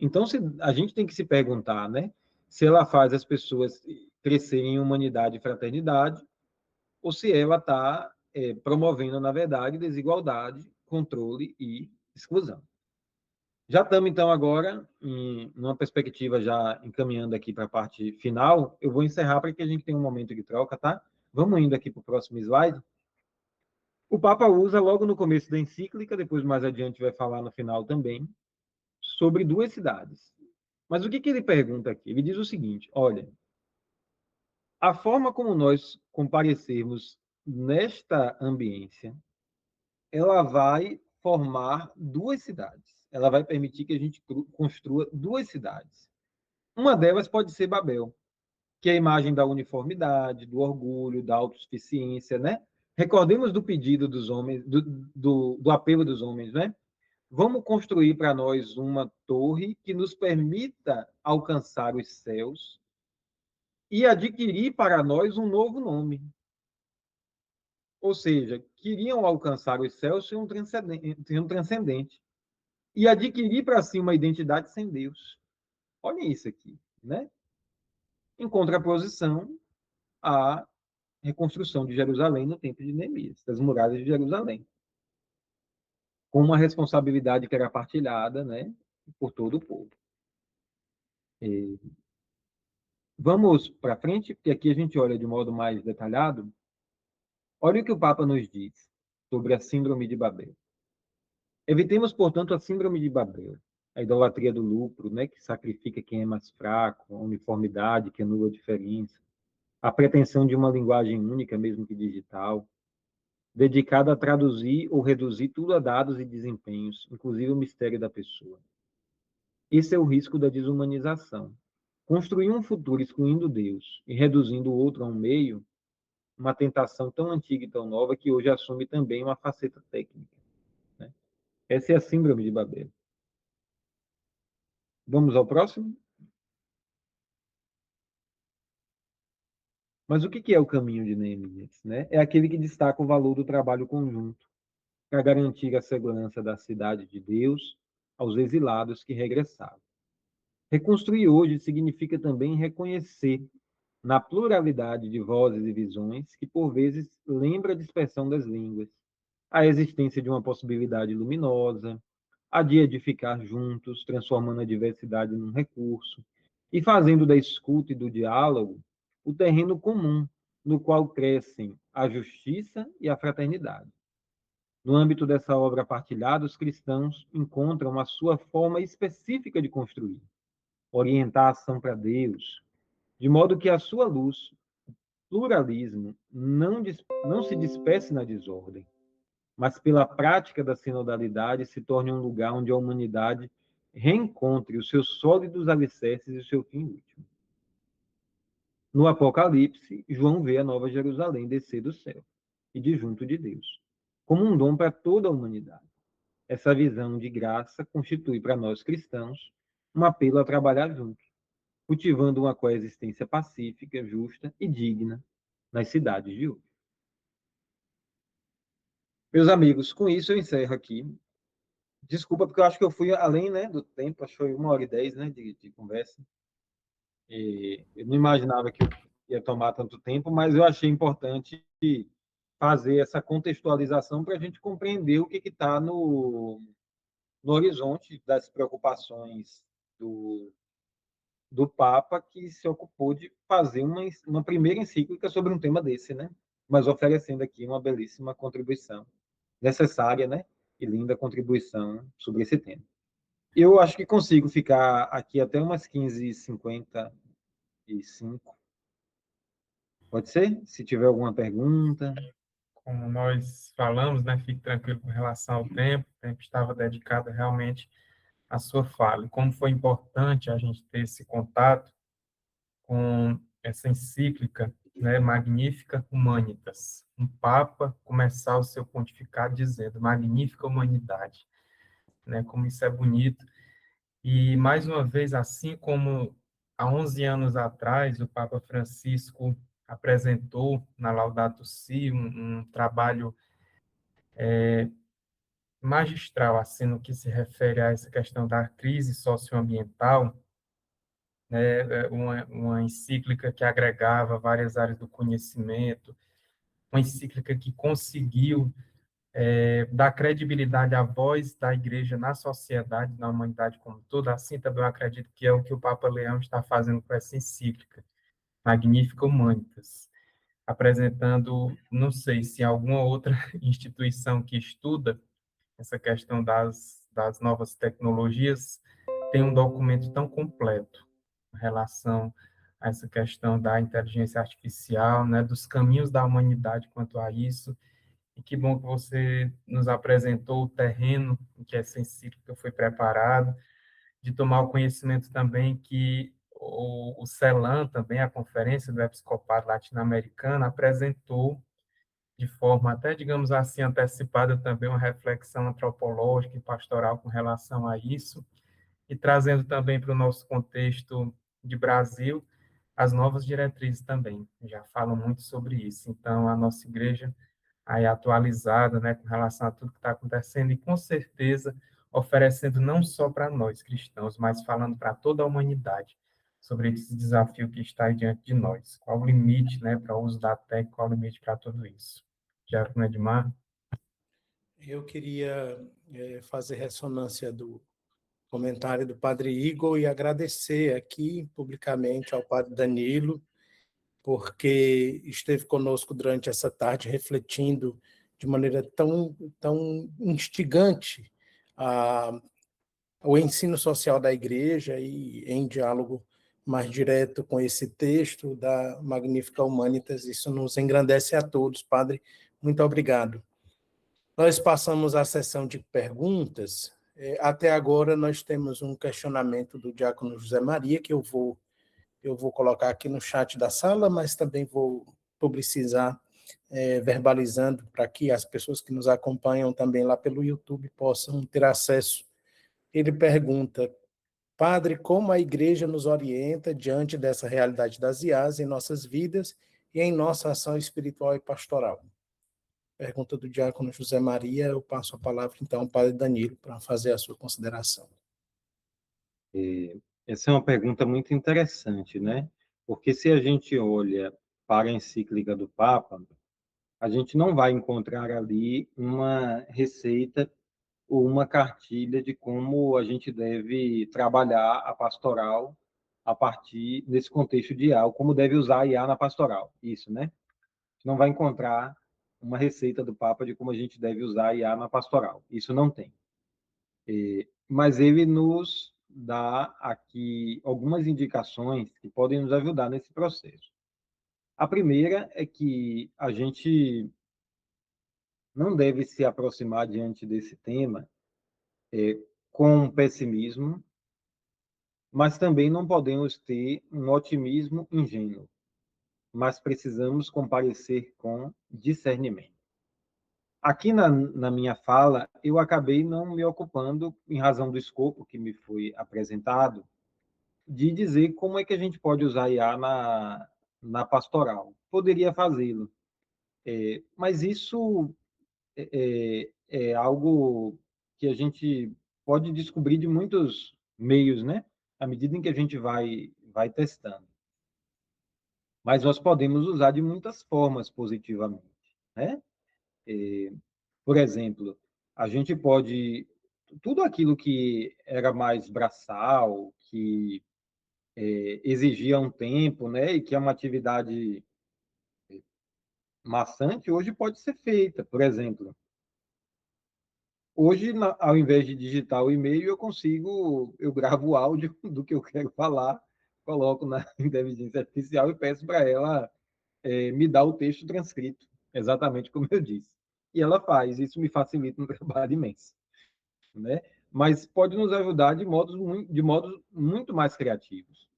Então, a gente tem que se perguntar, né, se ela faz as pessoas crescerem em humanidade e fraternidade, ou se ela está promovendo, na verdade, desigualdade, controle e exclusão. Já estamos, então, agora, em uma perspectiva já encaminhando aqui para a parte final. Eu vou encerrar para que a gente tenha um momento de troca, tá? Vamos indo aqui para o próximo slide. O Papa usa, logo no começo da encíclica, depois mais adiante vai falar no final também, sobre 2 cidades. Mas o que ele pergunta aqui? Ele diz o seguinte: olha, a forma como nós comparecermos nesta ambiência, ela vai formar 2 cidades. Ela vai permitir que a gente construa 2 cidades. Uma delas pode ser Babel, que é a imagem da uniformidade, do orgulho, da autossuficiência, né? Recordemos do pedido dos homens, do apelo dos homens, né? Vamos construir para nós uma torre que nos permita alcançar os céus e adquirir para nós um novo nome. Ou seja, queriam alcançar os céus sendo transcendente e adquirir para si uma identidade sem Deus. Olha isso aqui, né? Em contraposição à reconstrução de Jerusalém no tempo de Neemias, das muralhas de Jerusalém, com uma responsabilidade que era partilhada, né, por todo o povo. E vamos para frente, porque aqui a gente olha de modo mais detalhado. Olha o que o Papa nos diz sobre a síndrome de Babel. Evitemos, portanto, a síndrome de Babel, a idolatria do lucro, né, que sacrifica quem é mais fraco, a uniformidade que anula a diferença, a pretensão de uma linguagem única, mesmo que digital, dedicada a traduzir ou reduzir tudo a dados e desempenhos, inclusive o mistério da pessoa. Esse é o risco da desumanização. Construir um futuro excluindo Deus e reduzindo o outro a um meio, uma tentação tão antiga e tão nova que hoje assume também uma faceta técnica, né? Essa é a síndrome de Babel. Vamos ao próximo? Mas o que é o caminho de Neemias, né? É aquele que destaca o valor do trabalho conjunto para garantir a segurança da cidade de Deus aos exilados que regressaram. Reconstruir hoje significa também reconhecer na pluralidade de vozes e visões que, por vezes, lembra a dispersão das línguas, a existência de uma possibilidade luminosa, a de edificar juntos, transformando a diversidade num recurso e fazendo da escuta e do diálogo o terreno comum no qual crescem a justiça e a fraternidade. No âmbito dessa obra partilhada, os cristãos encontram a sua forma específica de construir, orientar a ação para Deus, de modo que a sua luz, pluralismo, não se disperse na desordem, mas pela prática da sinodalidade se torne um lugar onde a humanidade reencontre os seus sólidos alicerces e o seu fim último. No Apocalipse, João vê a Nova Jerusalém descer do céu e de junto de Deus, como um dom para toda a humanidade. Essa visão de graça constitui para nós cristãos um apelo a trabalhar juntos, cultivando uma coexistência pacífica, justa e digna nas cidades de hoje. Meus amigos, com isso eu encerro aqui. Desculpa, porque eu acho que eu fui além, né, do tempo, acho que foi 1h10, né, de conversa. E eu não imaginava que eu ia tomar tanto tempo, mas eu achei importante fazer essa contextualização para a gente compreender o que está no horizonte das preocupações do Papa, que se ocupou de fazer uma primeira encíclica sobre um tema desse, né? Mas oferecendo aqui uma belíssima contribuição, necessária, né? E linda contribuição sobre esse tema. Eu acho que consigo ficar aqui até umas 15h55. Pode ser? Se tiver alguma pergunta. Como nós falamos, né, fique tranquilo com relação ao tempo, o tempo estava dedicado realmente à sua fala. E como foi importante a gente ter esse contato com essa encíclica, né, Magnifica Humanitas, um Papa começar o seu pontificado dizendo Magnífica Humanidade, né, como isso é bonito. E, mais uma vez, assim como há 11 anos atrás, o Papa Francisco apresentou na Laudato Si um trabalho magistral, assim, no que se refere a essa questão da crise socioambiental, né, uma encíclica que agregava várias áreas do conhecimento, uma encíclica que conseguiu dar credibilidade à voz da Igreja na sociedade, na humanidade como toda. Assim também eu acredito que é o que o Papa Leão está fazendo com essa encíclica, Magnifica Humanitas, apresentando, não sei se alguma outra instituição que estuda essa questão das novas tecnologias tem um documento tão completo em relação a essa questão da inteligência artificial, né, dos caminhos da humanidade quanto a isso. E que bom que você nos apresentou o terreno em que essa encíclica foi preparada, de tomar o conhecimento também que o CELAM, também a Conferência do Episcopado Latino-Americano, apresentou de forma até, digamos assim, antecipada também uma reflexão antropológica e pastoral com relação a isso, e trazendo também para o nosso contexto de Brasil as novas diretrizes também, já falam muito sobre isso. Então, a nossa igreja aí atualizada, né, com relação a tudo que está acontecendo, e com certeza oferecendo não só para nós cristãos, mas falando para toda a humanidade sobre esse desafio que está aí diante de nós. Qual o limite, né, para o uso da técnica, qual o limite para tudo isso? Diácono Edmar? Eu queria fazer ressonância do comentário do Padre Igor e agradecer aqui publicamente ao Padre Danilo, porque esteve conosco durante essa tarde refletindo de maneira tão instigante a, o ensino social da igreja e em diálogo mais direto com esse texto da Magnífica Humanitas. Isso nos engrandece a todos, Padre. Muito obrigado. Nós passamos a sessão de perguntas. Até agora, nós temos um questionamento do diácono José Maria, que eu vou colocar aqui no chat da sala, mas também vou publicizar, verbalizando, para que as pessoas que nos acompanham também lá pelo YouTube possam ter acesso. Ele pergunta: Padre, como a igreja nos orienta diante dessa realidade das IAs em nossas vidas e em nossa ação espiritual e pastoral? Pergunta do diácono José Maria. Eu passo a palavra, então, ao Padre Danilo para fazer a sua consideração. Essa é uma pergunta muito interessante, né? Porque se a gente olha para a encíclica do Papa, a gente não vai encontrar ali uma receita ou uma cartilha de como a gente deve trabalhar a pastoral a partir desse contexto de IA, ou como deve usar a IA na pastoral. Isso, né? A gente não vai encontrar uma receita do Papa de como a gente deve usar a IA na pastoral. Isso não tem. Mas ele nos dá aqui algumas indicações que podem nos ajudar nesse processo. A primeira é que a gente não deve se aproximar diante desse tema com pessimismo, mas também não podemos ter um otimismo ingênuo, mas precisamos comparecer com discernimento. Aqui na minha fala, eu acabei não me ocupando, em razão do escopo que me foi apresentado, de dizer como é que a gente pode usar IA na pastoral. Poderia fazê-lo, mas isso é algo que a gente pode descobrir de muitos meios, né? À medida em que a gente vai testando. Mas nós podemos usar de muitas formas positivamente, né? Por exemplo, a gente pode tudo aquilo que era mais braçal, que exigia um tempo, né? E que é uma atividade maçante, hoje pode ser feita. Por exemplo, hoje, ao invés de digitar o e-mail, eu gravo o áudio do que eu quero falar, coloco na inteligência artificial e peço para ela me dar o texto transcrito, exatamente como eu disse. E ela faz, isso me facilita um trabalho imenso, né? Mas pode nos ajudar de modos muito mais criativos.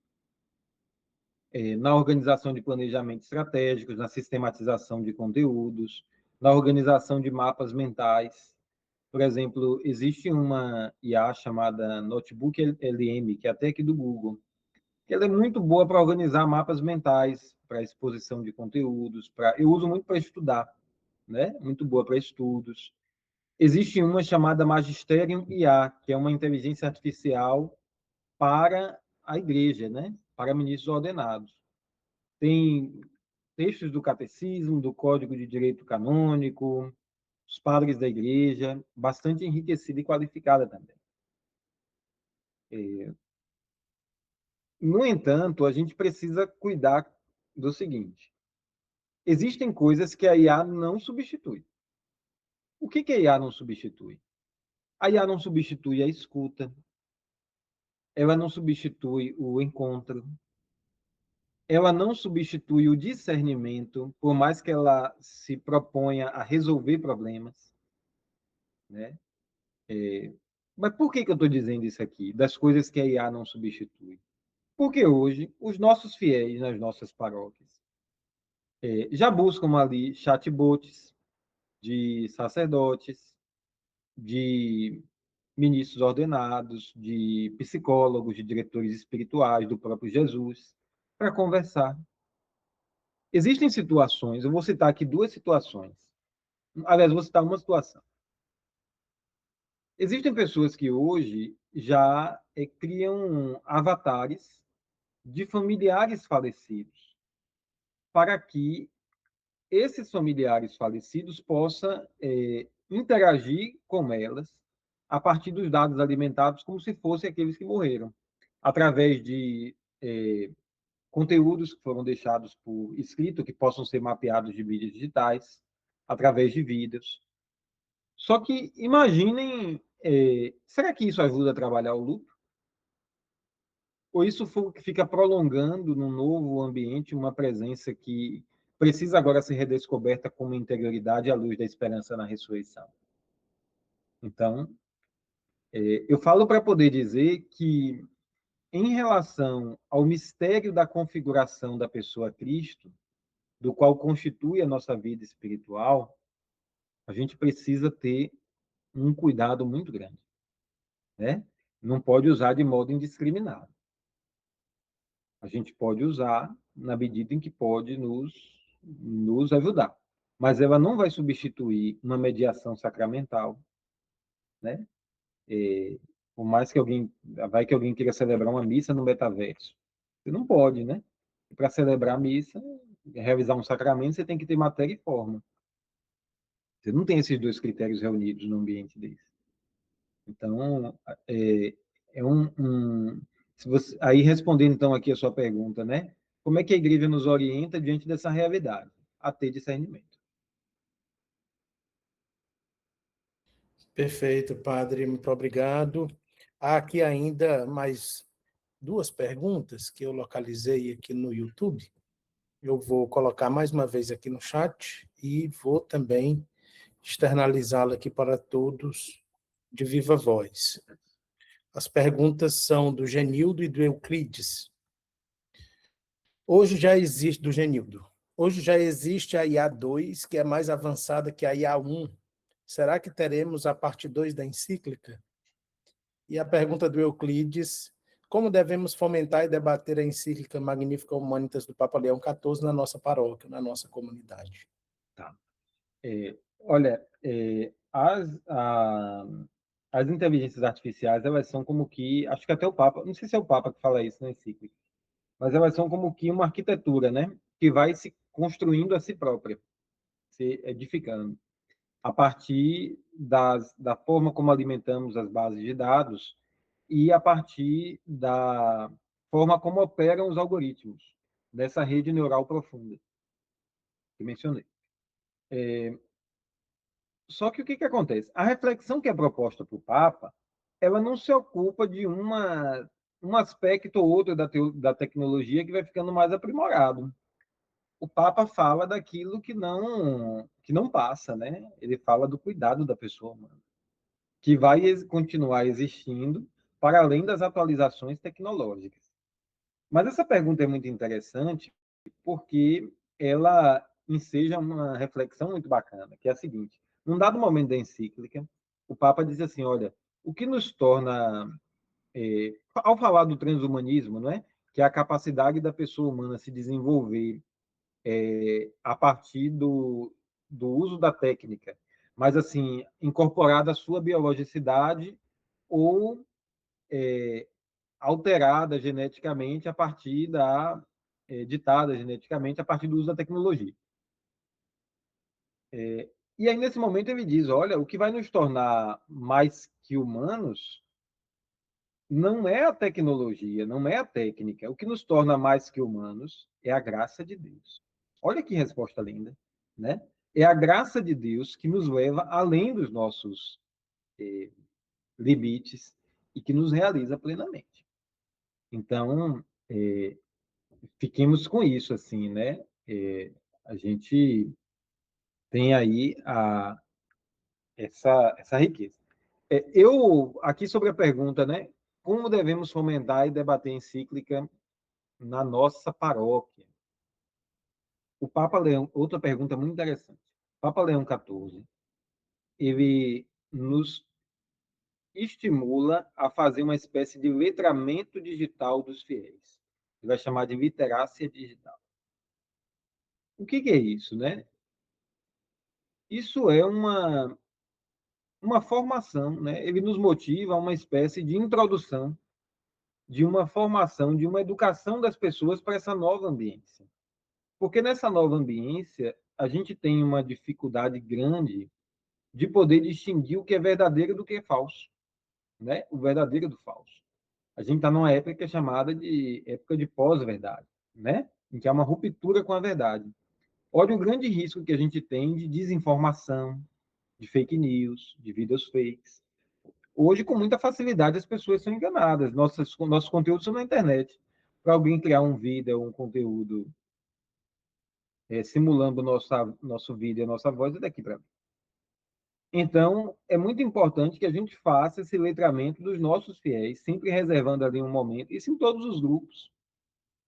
Na organização de planejamentos estratégicos, na sistematização de conteúdos, na organização de mapas mentais. Por exemplo, existe uma IA chamada Notebook LM, que é até aqui do Google, que ela é muito boa para organizar mapas mentais, para exposição de conteúdos, eu uso muito para estudar, né? Muito boa para estudos. Existe uma chamada Magisterium IA, que é uma inteligência artificial para a igreja, né? Para ministros ordenados. Tem textos do catecismo, do Código de Direito Canônico, os padres da igreja, bastante enriquecida e qualificada também. No entanto, a gente precisa cuidar do seguinte: existem coisas que a IA não substitui. O que a IA não substitui? A IA não substitui a escuta, ela não substitui o encontro, ela não substitui o discernimento, por mais que ela se proponha a resolver problemas, né? Mas por que eu estou dizendo isso aqui, das coisas que a IA não substitui? Porque hoje, os nossos fiéis nas nossas paróquias, já buscam ali chatbots de sacerdotes, de ministros ordenados, de psicólogos, de diretores espirituais, do próprio Jesus, para conversar. Existem situações, eu vou citar aqui 2 situações. Aliás, vou citar uma situação. Existem pessoas que hoje já criam avatares de familiares falecidos, para que esses familiares falecidos possam interagir com elas a partir dos dados alimentados, como se fossem aqueles que morreram, através de conteúdos que foram deixados por escrito, que possam ser mapeados de mídias digitais, através de vídeos. Só que imaginem, será que isso ajuda a trabalhar o luto? Ou isso fica prolongando num novo ambiente uma presença que precisa agora ser redescoberta como interioridade à luz da esperança na ressurreição? Então, eu falo para poder dizer que, em relação ao mistério da configuração da pessoa Cristo, do qual constitui a nossa vida espiritual, a gente precisa ter um cuidado muito grande, né? Não pode usar de modo indiscriminado. A gente pode usar na medida em que pode nos ajudar. Mas ela não vai substituir uma mediação sacramental, né? Por mais que alguém queira celebrar uma missa no metaverso. Você não pode, né? Para celebrar a missa, realizar um sacramento, você tem que ter matéria e forma. Você não tem esses 2 critérios reunidos no ambiente desse. Então, se você, aí respondendo então aqui a sua pergunta, né? Como é que a igreja nos orienta diante dessa realidade? A ter discernimento. Perfeito, padre, muito obrigado. Há aqui ainda mais 2 perguntas que eu localizei aqui no YouTube. Eu vou colocar mais uma vez aqui no chat e vou também externalizá-la aqui para todos de viva voz. As perguntas são do Genildo e do Euclides. Hoje já existe, do Genildo, hoje já existe a IA2, que é mais avançada que a IA1. Será que teremos a parte 2 da encíclica? E a pergunta do Euclides: como devemos fomentar e debater a encíclica Magnificat Humanitas do Papa Leão XIV na nossa paróquia, na nossa comunidade? Tá. Olha, as inteligências artificiais, elas são como que, acho que até o Papa, não sei se é o Papa que fala isso na encíclica, mas elas são como que uma arquitetura, né? Que vai se construindo a si própria, se edificando, a partir da forma como alimentamos as bases de dados e a partir da forma como operam os algoritmos dessa rede neural profunda que mencionei. Só que o que acontece? A reflexão que é proposta para o Papa, ela não se ocupa de um aspecto ou outro da tecnologia que vai ficando mais aprimorado. O Papa fala daquilo que não passa, né? Ele fala do cuidado da pessoa humana, que vai continuar existindo para além das atualizações tecnológicas. Mas essa pergunta é muito interessante porque ela enseja uma reflexão muito bacana, que é a seguinte: num dado momento da encíclica, o Papa diz assim, olha, o que nos torna, ao falar do transhumanismo, não é? Que é a capacidade da pessoa humana se desenvolver a partir do uso da técnica, mas assim, incorporada à sua biologicidade ou alterada geneticamente a partir ditada geneticamente a partir do uso da tecnologia. E aí, nesse momento, ele diz, olha, o que vai nos tornar mais que humanos não é a tecnologia, não é a técnica. O que nos torna mais que humanos é a graça de Deus. Olha que resposta linda, né? É a graça de Deus que nos leva além dos nossos limites e que nos realiza plenamente. Então, fiquemos com isso, assim, né? A gente tem aí essa riqueza. Eu, aqui sobre a pergunta, né? Como devemos fomentar e debater a encíclica na nossa paróquia? o Papa Leão, outra pergunta muito interessante. O Papa Leão XIV, ele nos estimula a fazer uma espécie de letramento digital dos fiéis. Ele vai chamar de literácia digital. O que é isso, né? Isso é uma formação, né? Ele nos motiva a uma espécie de introdução, de uma formação, de uma educação das pessoas para essa nova ambiência. Porque nessa nova ambiência, a gente tem uma dificuldade grande de poder distinguir o que é verdadeiro do que é falso, né? O verdadeiro do falso. A gente está numa época que é chamada de época de pós-verdade, né? Em que há uma ruptura com a verdade. Olha o grande risco que a gente tem de desinformação, de fake news, de vídeos fakes. Hoje, com muita facilidade, as pessoas são enganadas. Nossos conteúdos são na internet. Para alguém criar um vídeo, um conteúdo simulando nosso vídeo e a nossa voz, é daqui para mim. Então, é muito importante que a gente faça esse letramento dos nossos fiéis, sempre reservando ali um momento, isso em todos os grupos,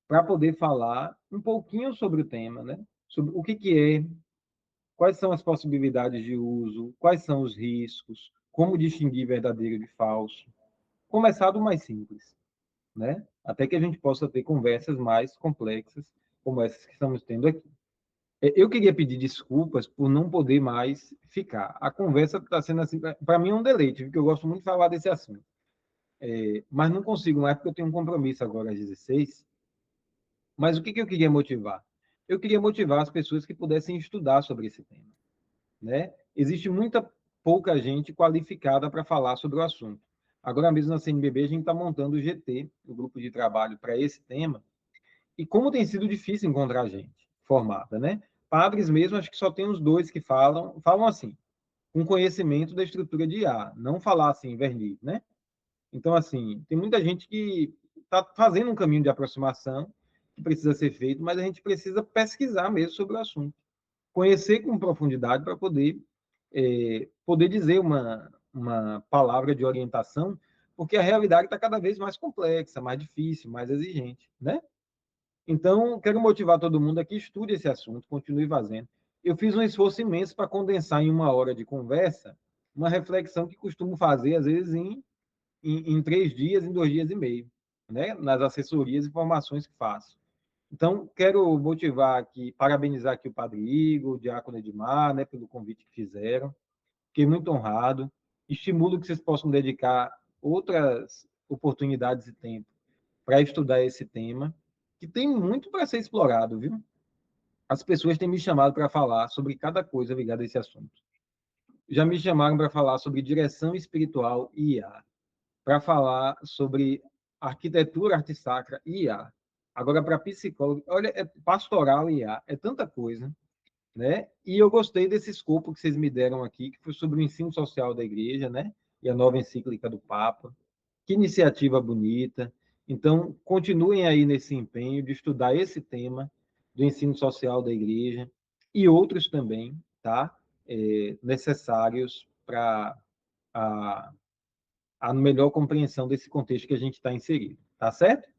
para poder falar um pouquinho sobre o tema, né? Sobre o que é, quais são as possibilidades de uso, quais são os riscos, como distinguir verdadeiro de falso. Começar do mais simples, né? Até que a gente possa ter conversas mais complexas, como essas que estamos tendo aqui. Eu queria pedir desculpas por não poder mais ficar. A conversa está sendo assim, para mim é um deleite, porque eu gosto muito de falar desse assunto. Mas não consigo mais, porque eu tenho um compromisso agora às 16. Mas o que eu queria motivar? Eu queria motivar as pessoas que pudessem estudar sobre esse tema, né? Existe muita pouca gente qualificada para falar sobre o assunto. Agora mesmo na CNBB a gente está montando o GT, o grupo de trabalho para esse tema, e como tem sido difícil encontrar gente formada, né? Padres mesmo, acho que só tem uns dois que falam assim, com conhecimento da estrutura de IA, não falar assim, verniz, né? Então, assim, tem muita gente que está fazendo um caminho de aproximação que precisa ser feito, mas a gente precisa pesquisar mesmo sobre o assunto, conhecer com profundidade para poder dizer uma palavra de orientação, porque a realidade está cada vez mais complexa, mais difícil, mais exigente, né? Então, quero motivar todo mundo aqui, estude esse assunto, continue fazendo. Eu fiz um esforço imenso para condensar em 1 hora de conversa uma reflexão que costumo fazer, às vezes, em 3 dias, em 2 dias e meio, né? Nas assessorias e formações que faço. Então, quero motivar aqui, parabenizar aqui o Padre Igor, o Diácono Edmar, né, pelo convite que fizeram. Fiquei muito honrado. Estimulo que vocês possam dedicar outras oportunidades e tempo para estudar esse tema, que tem muito para ser explorado, viu? As pessoas têm me chamado para falar sobre cada coisa ligada a esse assunto. Já me chamaram para falar sobre direção espiritual e IA, para falar sobre arquitetura, arte sacra e IA. Agora, para psicólogo, olha, é pastoral e IA, é tanta coisa, né? E eu gostei desse escopo que vocês me deram aqui, que foi sobre o ensino social da igreja, né? E a nova encíclica do Papa. Que iniciativa bonita. Então, continuem aí nesse empenho de estudar esse tema do ensino social da igreja e outros também, tá? Necessários para a melhor compreensão desse contexto que a gente está inserido. Tá certo?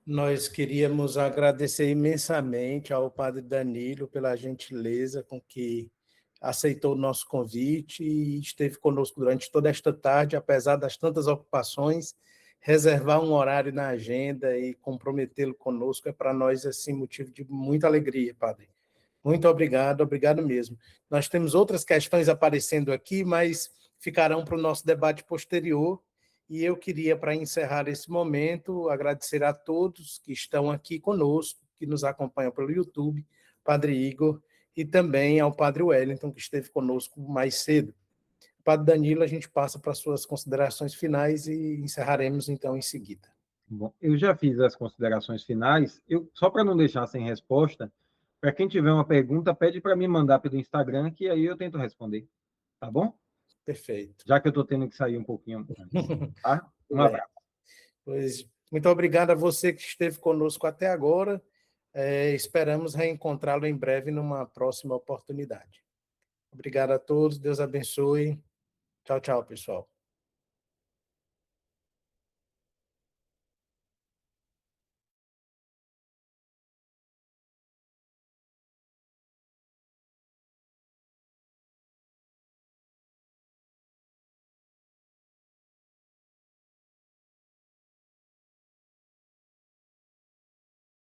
Nós queríamos agradecer imensamente ao Padre Danilo pela gentileza com que aceitou o nosso convite e esteve conosco durante toda esta tarde, apesar das tantas ocupações, reservar um horário na agenda e comprometê-lo conosco é para nós assim motivo de muita alegria, Padre. Muito obrigado, obrigado mesmo. Nós temos outras questões aparecendo aqui, mas ficarão para o nosso debate posterior. E eu queria, para encerrar esse momento, agradecer a todos que estão aqui conosco, que nos acompanham pelo YouTube, Padre Igor, e também ao Padre Wellington, que esteve conosco mais cedo. Padre Danilo, a gente passa para as suas considerações finais e encerraremos, então, em seguida. Bom, eu já fiz as considerações finais. Só para não deixar sem resposta, para quem tiver uma pergunta, pede para me mandar pelo Instagram, que aí eu tento responder. Tá bom? Perfeito. Já que eu estou tendo que sair um pouquinho antes, tá? Um abraço. Pois, muito obrigado a você que esteve conosco até agora. Esperamos reencontrá-lo em breve numa próxima oportunidade. Obrigado a todos, Deus abençoe. Tchau, tchau, pessoal.